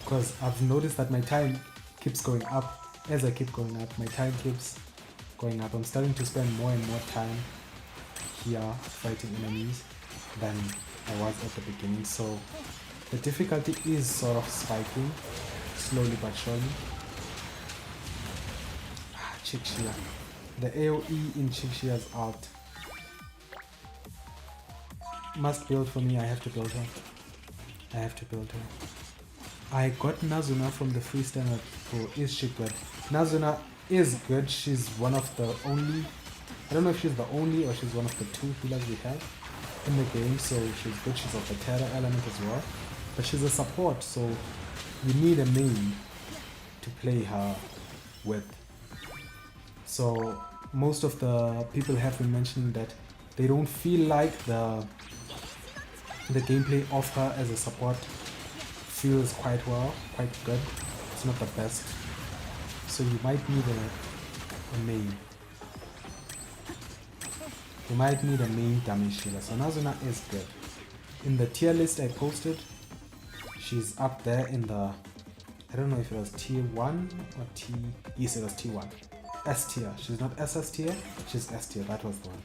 because I've noticed that my time keeps going up. As I keep going up, my time keeps going up. I'm starting to spend more and more time here fighting enemies than I was at the beginning, so the difficulty is sort of spiking slowly but surely. Chixia. The AoE in Chixia's ult must build for me. I have to build her. I got Nazuna from the free standard. Oh, is she good? Nazuna is good. She's one of the only, I don't know if she's the only or she's one of the 2 healers we have in the game, so she's good. She's of the terror element as well, but she's a support, so you need a main to play her with. So most of the people have been mentioning that they don't feel like the gameplay of her as a support feels quite good. It's not the best, so you might need a main. You might need a main damage healer. So Nazuna is good. In the tier list I posted, she's up there in the, I don't know if it was tier 1 or yes, it was tier 1. S tier. She's not SS tier, she's S tier. That was the one.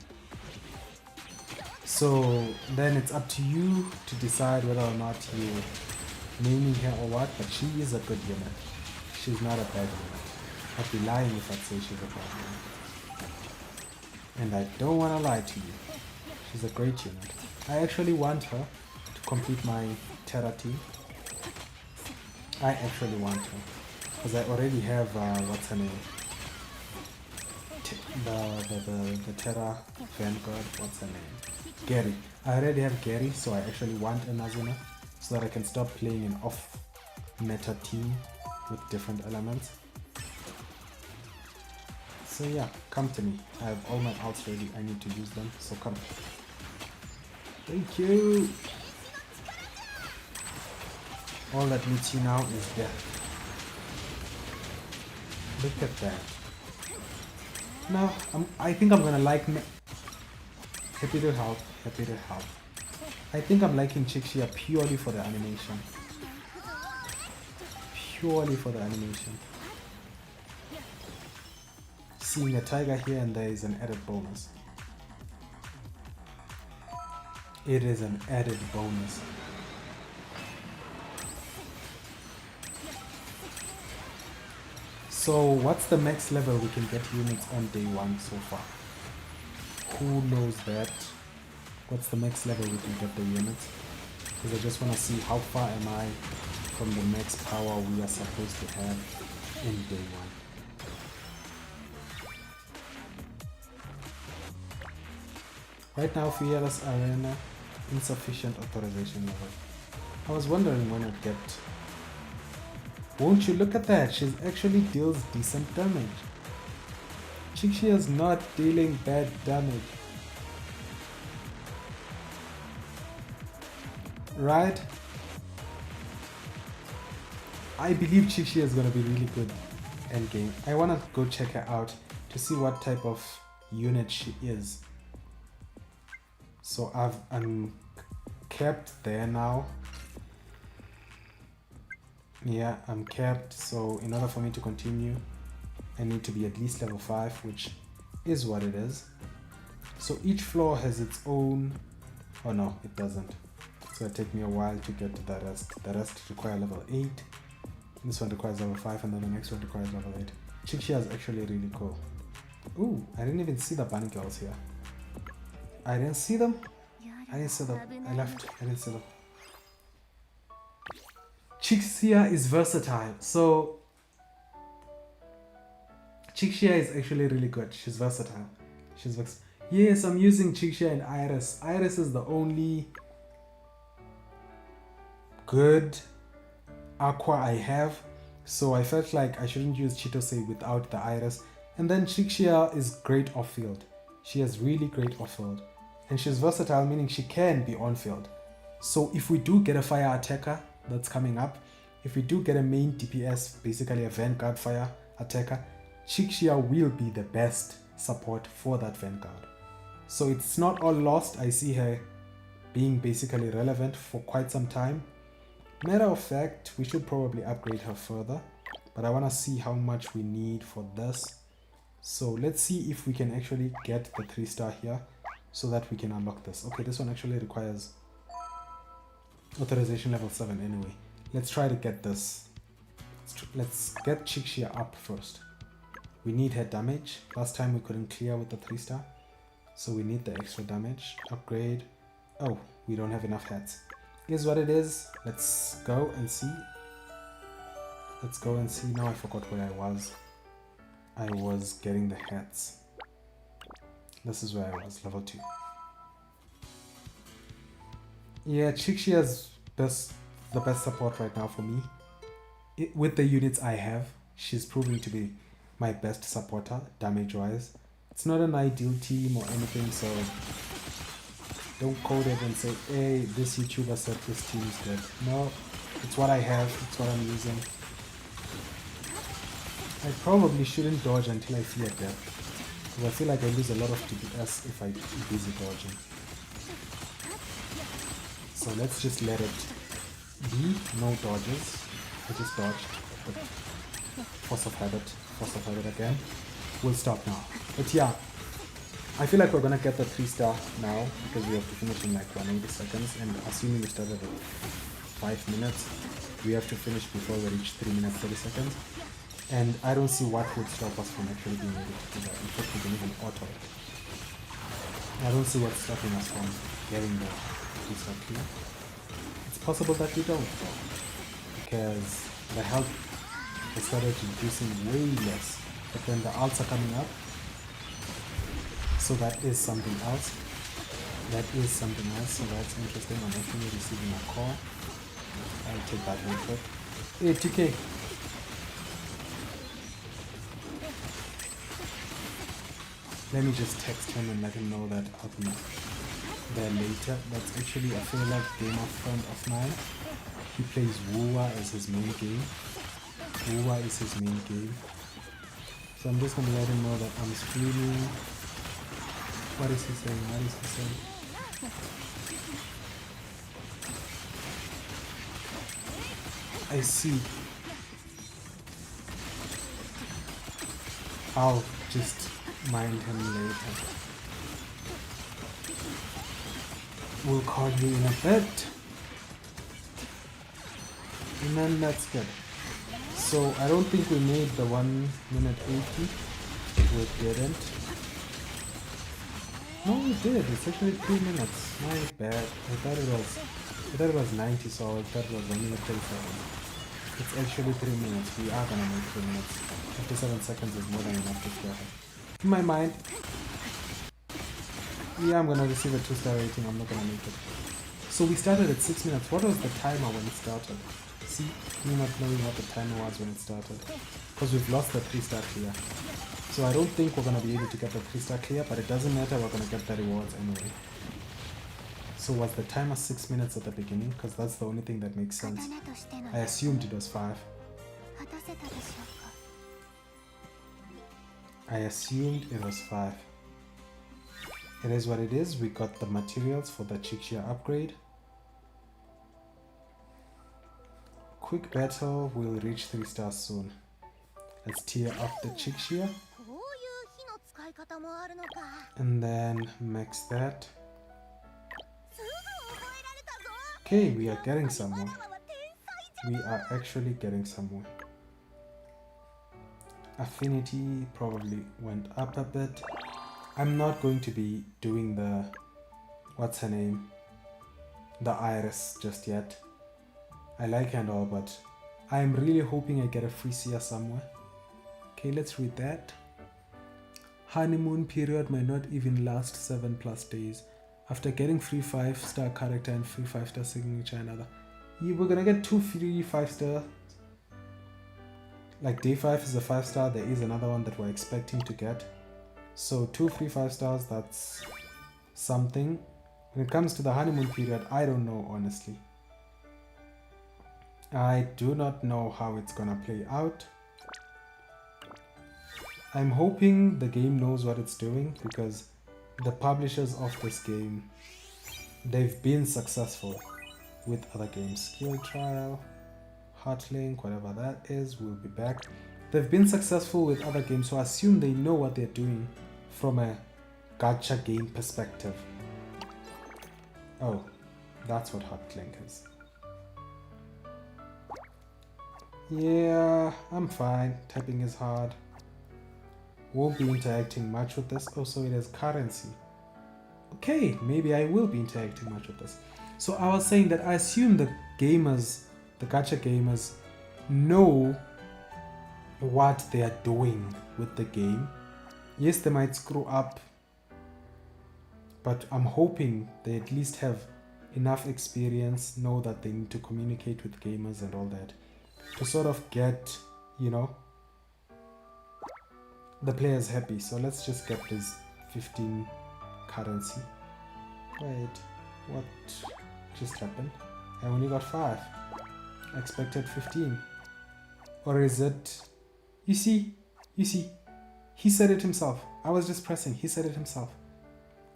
So then it's up to you to decide whether or not you naming her or what, but she is a good unit. She's not a bad unit. I'd be lying if I'd say she's a bad unit. And I don't want to lie to you. She's a great unit. I actually want her to complete my Terra team. I actually want her. Because I already have, what's her name? The Terra Vanguard, what's her name? Gerrie. I already have Gerrie, so I actually want a Nazuna so that I can stop playing an off-meta team with different elements. So yeah, come to me. I have all my ults ready. I need to use them, so come. Thank you! All that meets you now is death. Look at that. No, I think I'm gonna like me. Happy to help. I think I'm liking Chixia purely for the animation. Seeing a tiger here and there is an added bonus. It is an added bonus. So what's the max level we can get units on day 1 so far? Who knows that? What's the max level we can get the units? Because I just want to see how far am I from the max power we are supposed to have in day 1. Right now, Fearless Arena, insufficient authorization level. I was wondering when I'd get... Won't you look at that? She actually deals decent damage. Chixia is not dealing bad damage. Right? I believe Chixia is gonna be really good endgame. I wanna go check her out to see what type of unit she is. So I'm capped there now. Yeah, I'm capped, so in order for me to continue, I need to be at least level 5, which is what it is. So each floor has its own... Oh no, it doesn't. It's gonna take me a while to get to the rest. The rest require level 8. This one requires level 5, and then the next one requires level 8. Chixia is actually really cool. Ooh, I didn't even see the bunny girls here. I didn't see them? I didn't see them. I left. I didn't see them. Chixia is versatile, so Chixia is actually really good. She's versatile. Yes, I'm using Chixia and Iris. Iris is the only good aqua I have, so I felt like I shouldn't use Chitose without the Iris. And then Chixia is great off-field. She has really great off-field. And she's versatile, meaning she can be on-field. So if we do get a fire attacker that's coming up, if we do get a main DPS, basically a Vanguard fire attacker, Chixia will be the best support for that Vanguard. So it's not all lost. I see her being basically relevant for quite some time. Matter of fact, we should probably upgrade her further, but I want to see how much we need for this. So let's see if we can actually get the 3-star here so that we can unlock this. Okay, this one actually requires authorization level 7 anyway. Let's try to get this. Let's get Chixia up first. We need her damage. Last time we couldn't clear with the 3-star, so we need the extra damage. Upgrade. Oh, we don't have enough heads. Here's what it is. Let's go and see. Let's go and see. Now I forgot where I was. I was getting the heads. This is where I was, level 2. Yeah, Chixia's the best support right now for me. With the units I have, she's proving to be my best supporter, damage-wise. It's not an ideal team or anything, so don't code it and say, hey, this YouTuber said this team is good. No, it's what I have, it's what I'm using. I probably shouldn't dodge until I see a death, because I feel like I lose a lot of DPS if I'm busy dodging. So let's just let it be, no dodges. I just dodged, but force of habit again. We'll stop now. But yeah, I feel like we're gonna get the 3-star now because we have to finish in like 180 seconds, and assuming we started at 5 minutes, we have to finish before we reach 3 minutes 30 seconds. And I don't see what would stop us from actually being able to do that. In fact, we can even auto it. I don't see what's stopping us from getting the 3-star clear. It's possible that we don't though, because the health has started reducing way less, but then the ults are coming up, so that is something else. So that's interesting. I'm actually receiving a call. I'll take that real quick. Hey TK, let me just text him and let him know that I'll be there later. That's actually a favorite gamer friend of mine. He plays Wua as his main game. So I'm just gonna let him know that I'm streaming. What is he saying? I see. I'll just mind him later. We'll call you in a bit. And then that's good. So I don't think we made the 1 minute 80. We didn't. No, we did. It's actually 3 minutes. My bad. I thought it was 90, so I thought it was 1 minute 37. It's actually 3 minutes. We are gonna make 3 minutes. 57 seconds is more than enough to clear her. In my mind, yeah, I'm gonna receive a 2-star rating. I'm not gonna make it. So we started at 6 minutes. What was the timer when it started? See, me not knowing what the timer was when it started, because we've lost the 3-star clear. So I don't think we're gonna be able to get the 3-star clear, but it doesn't matter. We're gonna get the rewards anyway. So was the timer 6 minutes at the beginning? Because that's the only thing that makes sense. I assumed it was 5. It is what it is. We got the materials for the Chixia upgrade. Quick battle will reach 3 stars soon. Let's tier up the Chixia. And then max that. Okay, we are getting somewhere. We are actually getting somewhere. Affinity probably went up a bit. I'm not going to be doing the, what's her name, the Iris just yet. I like her and all, but I'm really hoping I get a free seer somewhere. Okay, let's read that. Honeymoon period might not even last 7+ days. After getting free 5-star character and free 5-star signature and other. Yeah, we're gonna get 2 free 5-star. Like day 5 is a 5-star, there is another one that we're expecting to get. So 2 free 5-stars, that's something. When it comes to the honeymoon period, I don't know honestly. I do not know how it's gonna play out. I'm hoping the game knows what it's doing, because the publishers of this game, they've been successful with other games. Skill trial, Hotlink, whatever that is, will be back. They've been successful with other games, so I assume they know what they're doing from a gacha game perspective. Oh, that's what Hotlink is. Yeah, I'm fine. Typing is hard. Won't be interacting much with this. Also, it has currency. Okay, maybe I will be interacting much with this. So I was saying that I assume the gamers, the gacha gamers, know what they are doing with the game. Yes, they might screw up, but I'm hoping they at least have enough experience, know that they need to communicate with gamers and all that, to sort of get, you know, the players happy. So let's just get this 15 currency. Wait, what just happened? I only got 5. I expected 15. Or is it... You see, he said it himself. I was just pressing, he said it himself.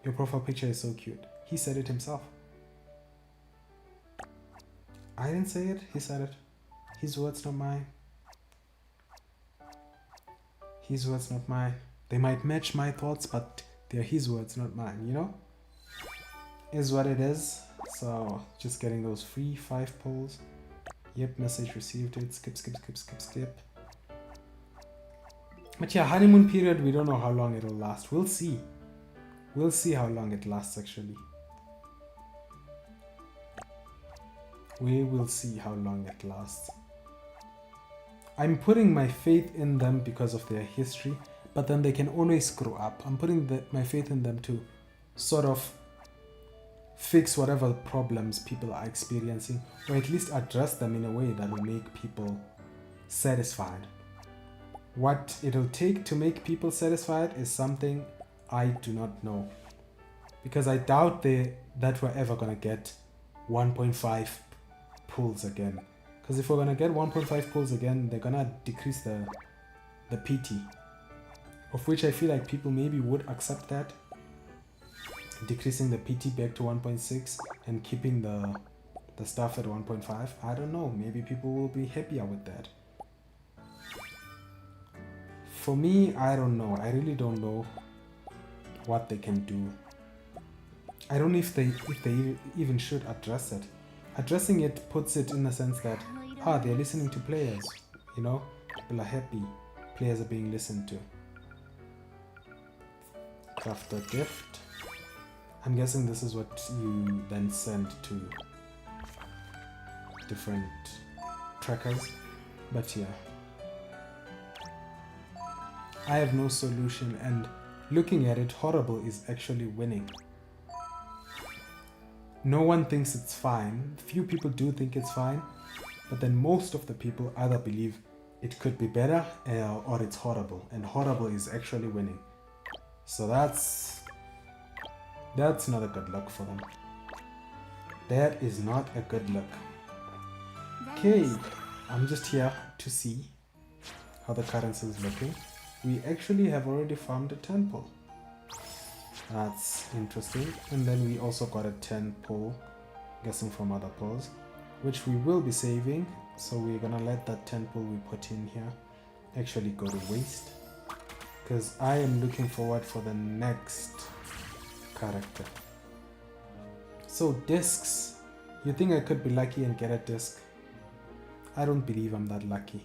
Your profile picture is so cute. He said it himself. I didn't say it, he said it. His words, not mine. His words, not mine. They might match my thoughts, but they're his words, not mine, you know? Is what it is. So, just getting those free 5 pulls. Yep, message received it. Skip. But yeah, honeymoon period, we don't know how long it'll last. We'll see. We'll see how long it lasts, actually. We will see how long it lasts. I'm putting my faith in them because of their history, but then they can always screw up. I'm putting my faith in them to sort of fix whatever problems people are experiencing, or at least address them in a way that will make people satisfied. What it'll take to make people satisfied is something I do not know, because I doubt that we're ever gonna get 1.5 pulls again. Because if we're gonna get 1.5 pulls again, they're gonna decrease the PT, of which I feel like people maybe would accept that, decreasing the PT back to 1.6 and keeping the stuff at 1.5. I don't know, maybe people will be happier with that. For me, I don't know. I really don't know what they can do. I don't know if they even should address it. Addressing it puts it in the sense that they're listening to players, you know, people are happy, players are being listened to. Craft a gift. I'm guessing this is what you then send to different trackers, but yeah. I have no solution, and looking at it, Horrible is actually winning. No one thinks it's fine. Few people do think it's fine, but then most of the people either believe it could be better or it's horrible, and Horrible is actually winning. So that's not a good look for them. That is not a good look. Okay, I'm just here to see how the currency is looking. We actually have already farmed a 10 pull. That's interesting. And then we also got a 10 pull, guessing from other pulls, which we will be saving. So we're gonna let that 10 pull we put in here actually go to waste, because I am looking forward for the next character. So discs. You think I could be lucky and get a disc? I don't believe I'm that lucky.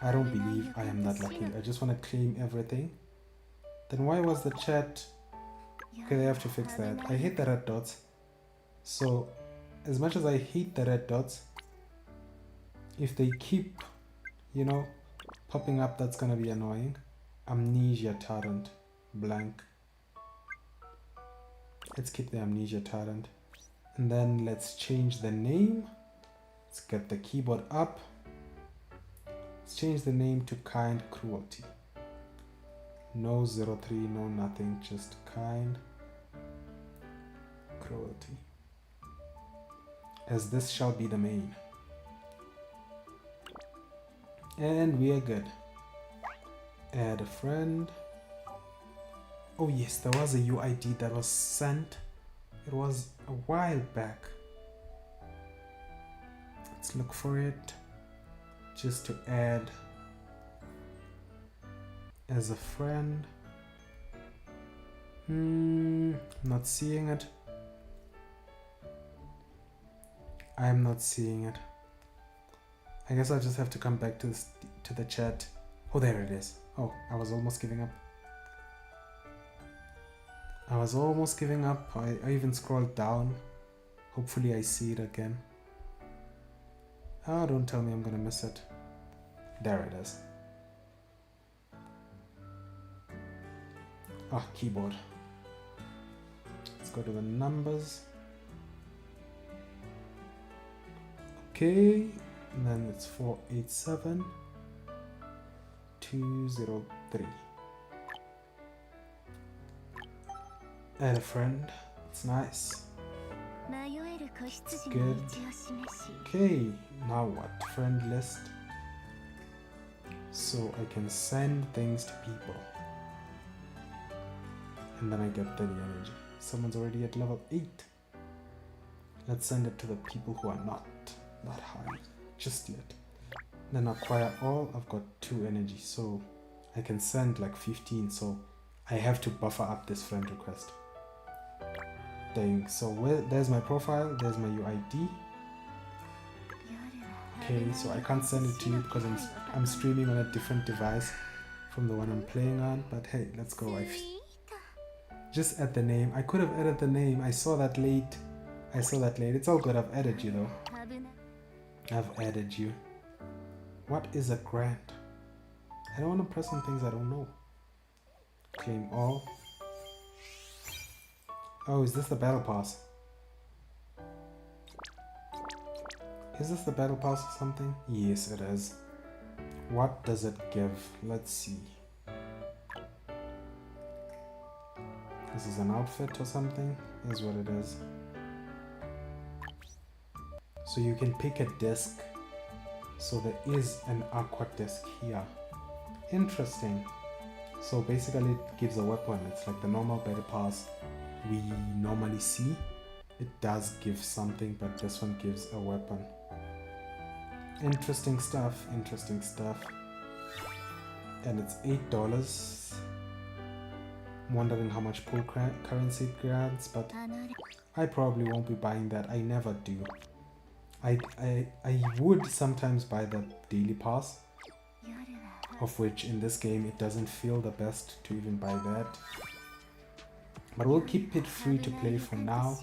I don't believe I am that lucky. I just want to claim everything. Then why was the chat... Okay, they have to fix that. I hate the red dots. So, as much as I hate the red dots, if they keep, you know, popping up, that's gonna be annoying. Amnesia Torrent. Blank. Let's keep the Amnesia Torrent. And then let's change the name. Let's get the keyboard up. Let's change the name to Kind Cruelty. No 03, no nothing, just Kind Cruelty. As this shall be the main. And we are good. Add a friend. Oh yes, there was a UID that was sent. It was a while back. Let's look for it. Just to add as a friend. Not seeing it. I'm not seeing it. I guess I'll just have to come back to the chat. Oh, there it is. Oh, I was almost giving up. I even scrolled down. Hopefully I see it again. Oh, don't tell me I'm gonna miss it. There it is. Ah, keyboard. Let's go to the numbers. Okay, and then it's 487 203. Add a friend. It's nice. It's good. Okay, now what? Friend list. So I can send things to people. And then I get 30 energy. Someone's already at level 8. Let's send it to the people who are not high just yet. Then acquire all. I've got 2 energy, so I can send like 15. So I have to buffer up this friend request. Dang. So there's my profile. There's my UID. Okay, so I can't send it to you because I'm streaming on a different device from the one I'm playing on. But hey, let's go. Just add the name. I could have added the name. I saw that late. It's all good. I've added you though. I've added you. What is a grant? I don't want to press on things I don't know. Claim all. Oh, is this the battle pass? Is this the battle pass or something? Yes, it is. What does it give? Let's see. This is an outfit or something? Is what it is. So you can pick a disc. So there is an aqua disc here. Interesting. So basically it gives a weapon. It's like the normal battle pass we normally see. It does give something, but this one gives a weapon. Interesting stuff. And it's $8. I'm wondering how much pool currency it grants, but I probably won't be buying that. I never do. I would sometimes buy the daily pass, of which in this game it doesn't feel the best to even buy that. But we'll keep it free to play for now,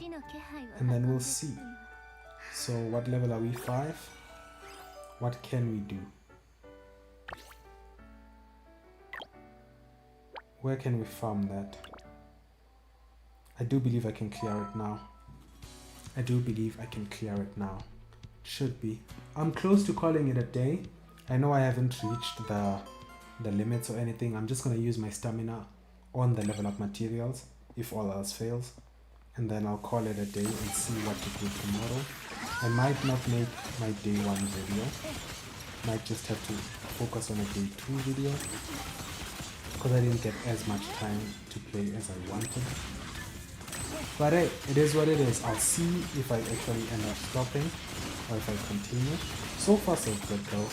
and then we'll see. So what level are we? 5? What can we do? Where can we farm that? I do believe I can clear it now. Should be. I'm close to calling it a day. I know I haven't reached the limits or anything. I'm just going to use my stamina on the level up materials if all else fails. And then I'll call it a day and see what to do tomorrow. I might not make my day 1 video. Might just have to focus on a day 2 video. Because I didn't get as much time to play as I wanted. But hey, it is what it is. I'll see if I actually end up stopping or if I continue. So far so good though.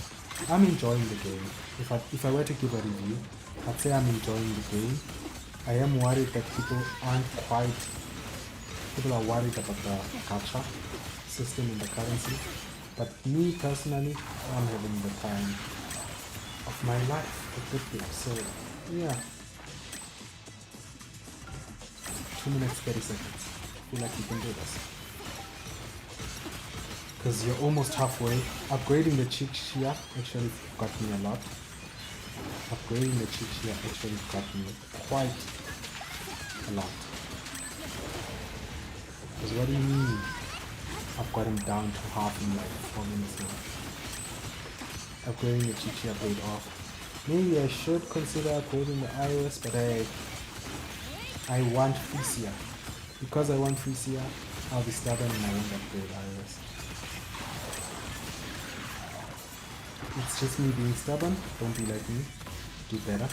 I'm enjoying the game. If I were to give a review, I'd say I'm enjoying the game. I am worried that people are worried about the gacha system and the currency. But me personally, I'm having the time of my life with good game. So yeah. 2 minutes 30 seconds. I feel like you can do this. Because you're almost halfway. Upgrading the Chixia actually got me a lot. Upgrading the Chixia actually got me quite a lot. Because what do you mean? I've got him down to half in like 4 minutes now. Upgrading the Chixia paid off. Maybe I should consider upgrading the iOS, but I want Frisia. Because I want Frisia, I'll be stubborn and I won't upgrade iOS. It's just me being stubborn. Don't be like me. Do better.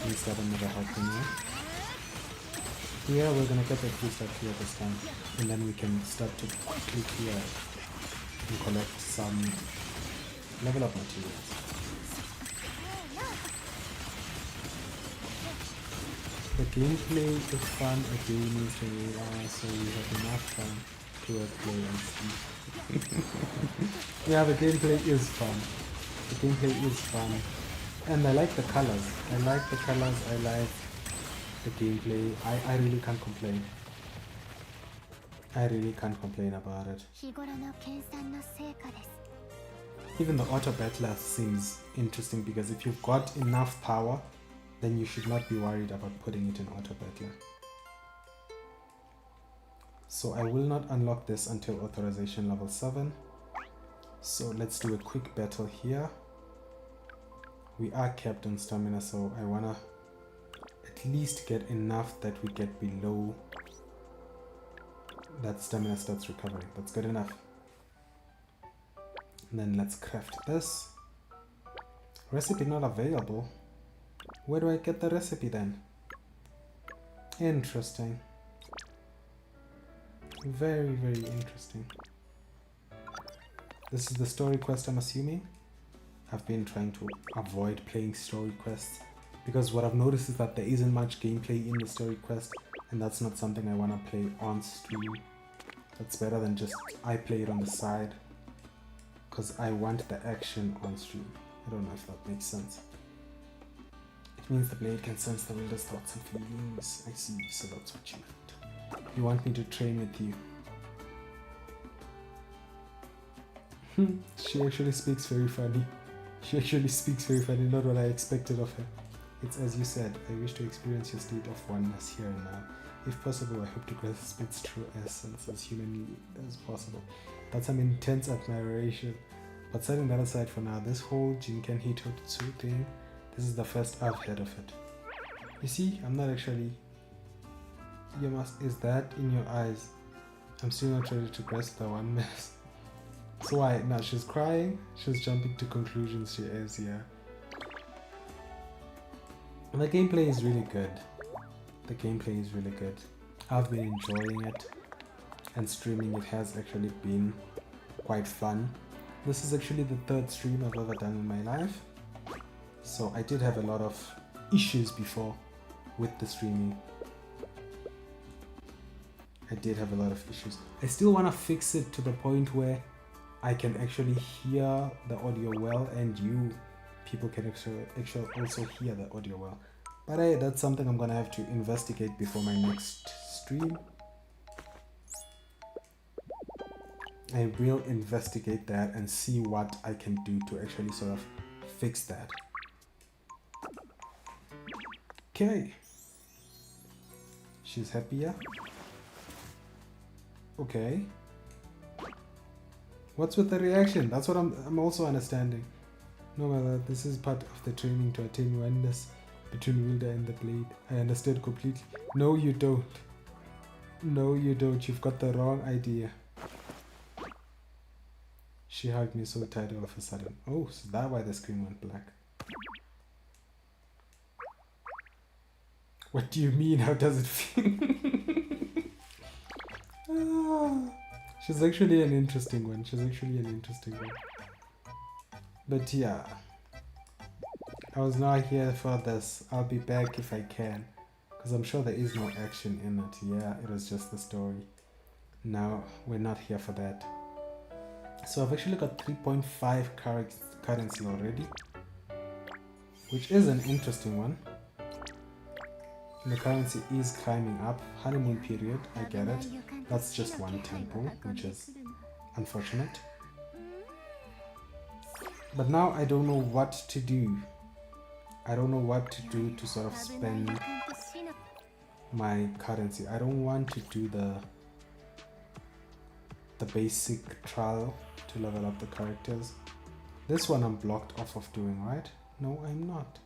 Being stubborn never helped anyone. Yeah, we're gonna get the 3-star clear this time. And then we can start to quickly clear it. and collect some level up materials. The gameplay is fun, again, so you have enough time to play and sleep. Yeah, the gameplay is fun. The gameplay is fun. And I like the colors. I like the gameplay. I really can't complain. I really can't complain about it. Even the auto battler seems interesting because if you've got enough power, then you should not be worried about putting it in auto battler. So I will not unlock this until authorization level 7. So let's do a quick battle here. We are capped on stamina, so I wanna at least get enough that we get below that stamina starts recovering. That's good enough. And then let's craft this. Recipe not available. Where do I get the recipe then? Interesting. Very, very interesting. This is the story quest, I'm assuming. I've been trying to avoid playing story quests because what I've noticed is that there isn't much gameplay in the story quest, and that's not something I want to play on stream. That's better than just I play it on the side because I want the action on stream. I don't know if that makes sense. It means the blade can sense the wilder's thoughts and feelings. I see, so that's what you meant. You want me to train with you. She actually speaks very funny. Not what I expected of her. It's as you said, I wish to experience your state of oneness here and now. If possible, I hope to grasp its true essence as humanly as possible. That's some intense admiration. But setting that aside for now, this whole Jinken Hitotsu thing, this is the first I've heard of it. You see, I'm not actually... Is that in your eyes? I'm still not ready to grasp the one mess. So why? Now she's crying, she's jumping to conclusions, she is, yeah. And the gameplay is really good. I've been enjoying it, and streaming it has actually been quite fun. This is actually the 3rd stream I've ever done in my life. So I did have a lot of issues before with the streaming. I still want to fix it to the point where I can actually hear the audio well, and you people can actually also hear the audio well. But hey, that's something I'm gonna have to investigate before my next stream. I will investigate that and see what I can do to actually sort of fix that. Okay. She's happier. Okay. What's with the reaction? That's what I'm also understanding. No matter, this is part of the training to attain oneness between Wilder and the blade. I understood completely. No, you don't. No, you don't. You've got the wrong idea. She hugged me so tight all of a sudden. Oh, so that's why the screen went black. What do you mean? How does it feel? She's actually an interesting one. But yeah, I was not here for this. I'll be back if I can, because I'm sure there is no action in it. Yeah, it was just the story. Now, we're not here for that. So I've actually got 3.5 currency already, which is an interesting one. And the currency is climbing up. Honeymoon period, I get it. That's just one temple, which is unfortunate. But now I don't know what to do. I don't know what to do to sort of spend my currency. I don't want to do the basic trial to level up the characters. This one I'm blocked off of doing, right? No, I'm not.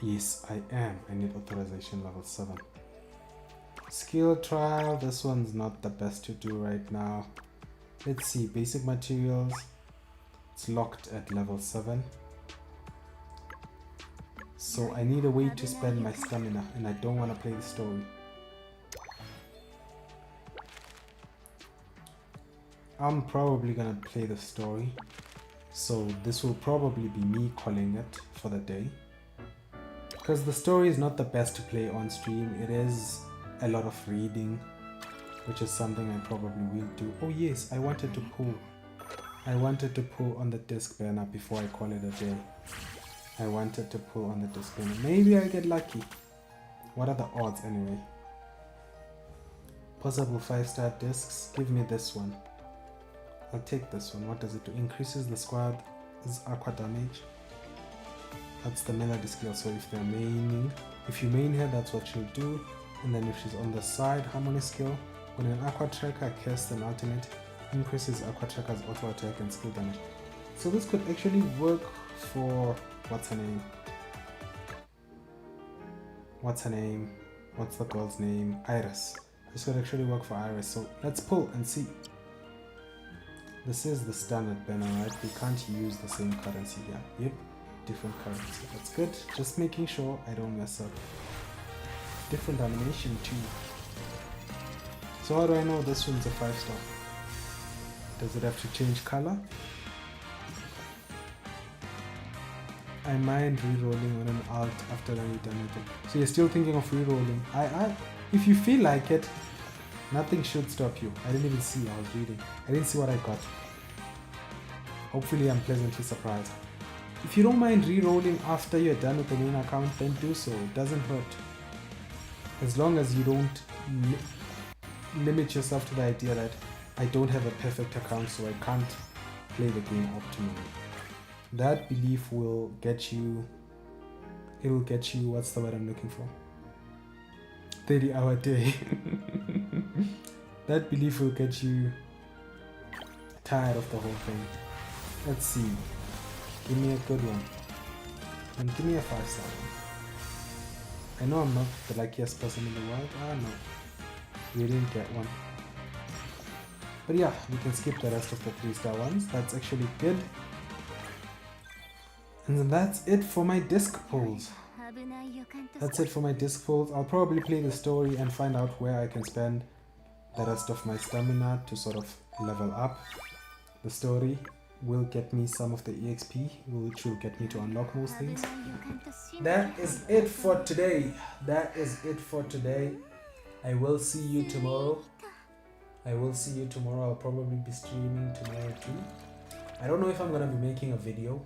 Yes, I am. I need authorization level 7. Skill trial, this one's not the best to do right now. Let's see, basic materials. It's locked at level 7. So I need a way to spend my stamina, and I don't want to play the story. I'm probably gonna play the story. So this will probably be me calling it for the day. Because the story is not the best to play on stream. It is a lot of reading, which is something I probably will do. Oh yes, I wanted to pull on the disc banner before I call it a day. I wanted to pull on the disc banner. Maybe I get lucky. What are the odds anyway? Possible 5-star discs. Give me this one. I'll take this one. What does it do? Increases the squad's aqua damage. That's the melody skill. So if they're maining, if you main her, that's what she'll do. And then if she's on the side, harmony skill. When an aqua tracker casts an ultimate, increases aqua tracker's auto attack and skill damage. So this could actually work for what's her name? What's the girl's name? Iris. This could actually work for Iris. So let's pull and see. This is the standard banner, right? We can't use the same currency here. Yep, different currency. That's good. Just making sure I don't mess up. Different animation too. So how do I know this one's a 5-star? Does it have to change color? I mind re-rolling on an alt after I've done it. So you're still thinking of re-rolling. If you feel like it, nothing should stop you. I didn't even see, I was reading. I didn't see what I got. Hopefully I'm pleasantly surprised. If you don't mind re-rolling after you're done with the main account, then do so. It doesn't hurt. As long as you don't limit yourself to the idea that I don't have a perfect account, so I can't play the game optimally. That belief will get you, it will get you, what's the word I'm looking for? 30-hour day. That belief will get you tired of the whole thing. Let's see. Give me a good one. And give me a 5-star one. I know I'm not the luckiest person in the world. Ah no. We didn't get one. But yeah, we can skip the rest of the 3-star ones. That's actually good. And then that's it for my disc pulls. That's it for my disc pulls. I'll probably play the story and find out where I can spend the rest of my stamina to sort of level up. The story will get me some of the EXP, which will get me to unlock most things. That is it for today. That is it for today. I will see you tomorrow. I'll probably be streaming tomorrow too. I don't know if I'm gonna be making a video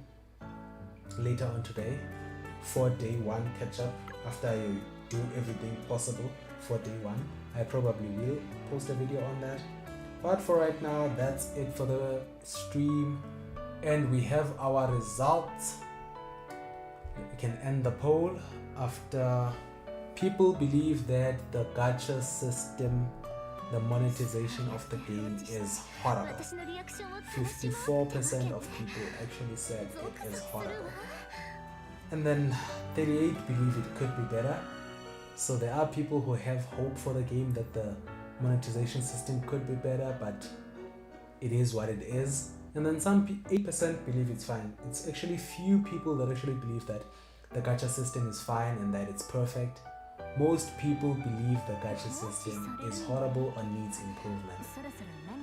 later on today for day 1 catch up after I do everything possible for day 1. I probably will post a video on that. But for right now, that's it for the stream. And we have our results. We can end the poll after people believe that the gacha system, the monetization of the game is horrible. 54% of people actually said it is horrible. And then 38 believe it could be better. So there are people who have hope for the game that the monetization system could be better, but it is what it is. And then some 8% believe it's fine. It's actually few people that actually believe that the gacha system is fine and that it's perfect. Most people believe the gacha system is horrible or needs improvement.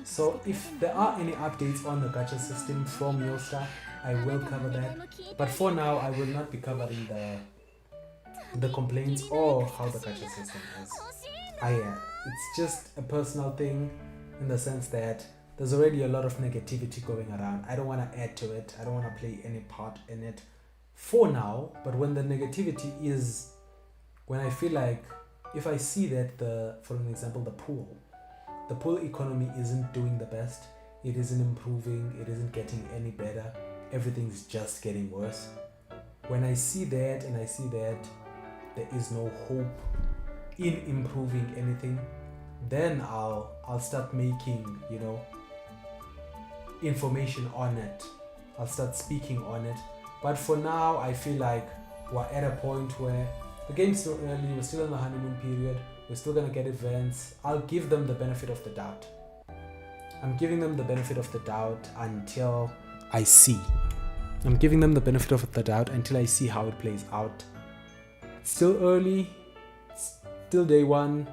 So if there are any updates on the gacha system from your staff, I will cover that. But for now, I will not be covering the complaints or how the gacha system is. It's just a personal thing in the sense that there's already a lot of negativity going around. I don't want to add to it. I don't want to play any part in it for now. But when the negativity is, when I feel like, if I see that for an example, the pool economy isn't doing the best, it isn't improving, it isn't getting any better, everything's just getting worse. When I see that and I see that there is no hope in improving anything, then I'll start making, information on it. I'll start speaking on it. But for now, I feel like we're at a point where the game's still early, we're still in the honeymoon period, we're still gonna get events. I'll give them the benefit of the doubt. I'm giving them the benefit of the doubt until I see. I'm giving them the benefit of the doubt until I see how it plays out. It's still early, it's still day 1.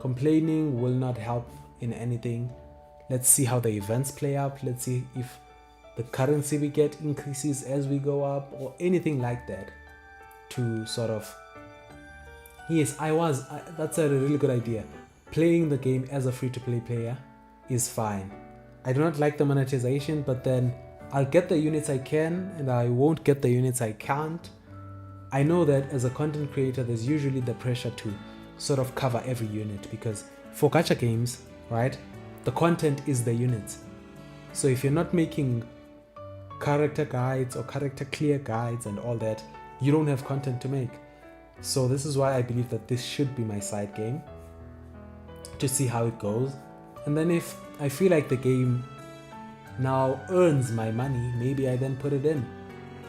Complaining will not help in anything. let's see how the events play out, let's see if the currency we get increases as we go up or anything like that, to sort of, yes, that's a really good idea. Playing the game as a free-to-play player is fine. I do not like the monetization, but then I'll get the units I can and I won't get the units I can't. I know that as a content creator, there's usually the pressure to sort of cover every unit, because for gacha games, right, the content is the units. So if you're not making character guides or character clear guides and all that, you don't have content to make. So this is why I believe that this should be my side game, to see how it goes. And then if I feel like the game now earns my money, maybe I then put it in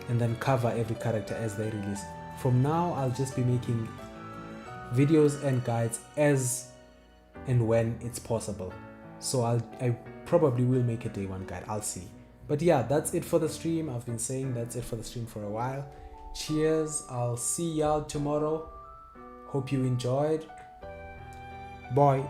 and then cover every character as they release. From now, I'll just be making videos and guides as and when it's possible. So I probably will make a day one guide, I'll see. But yeah, that's it for the stream. I've been saying that's it for the stream for a while. Cheers, I'll see y'all tomorrow. Hope you enjoyed. Bye.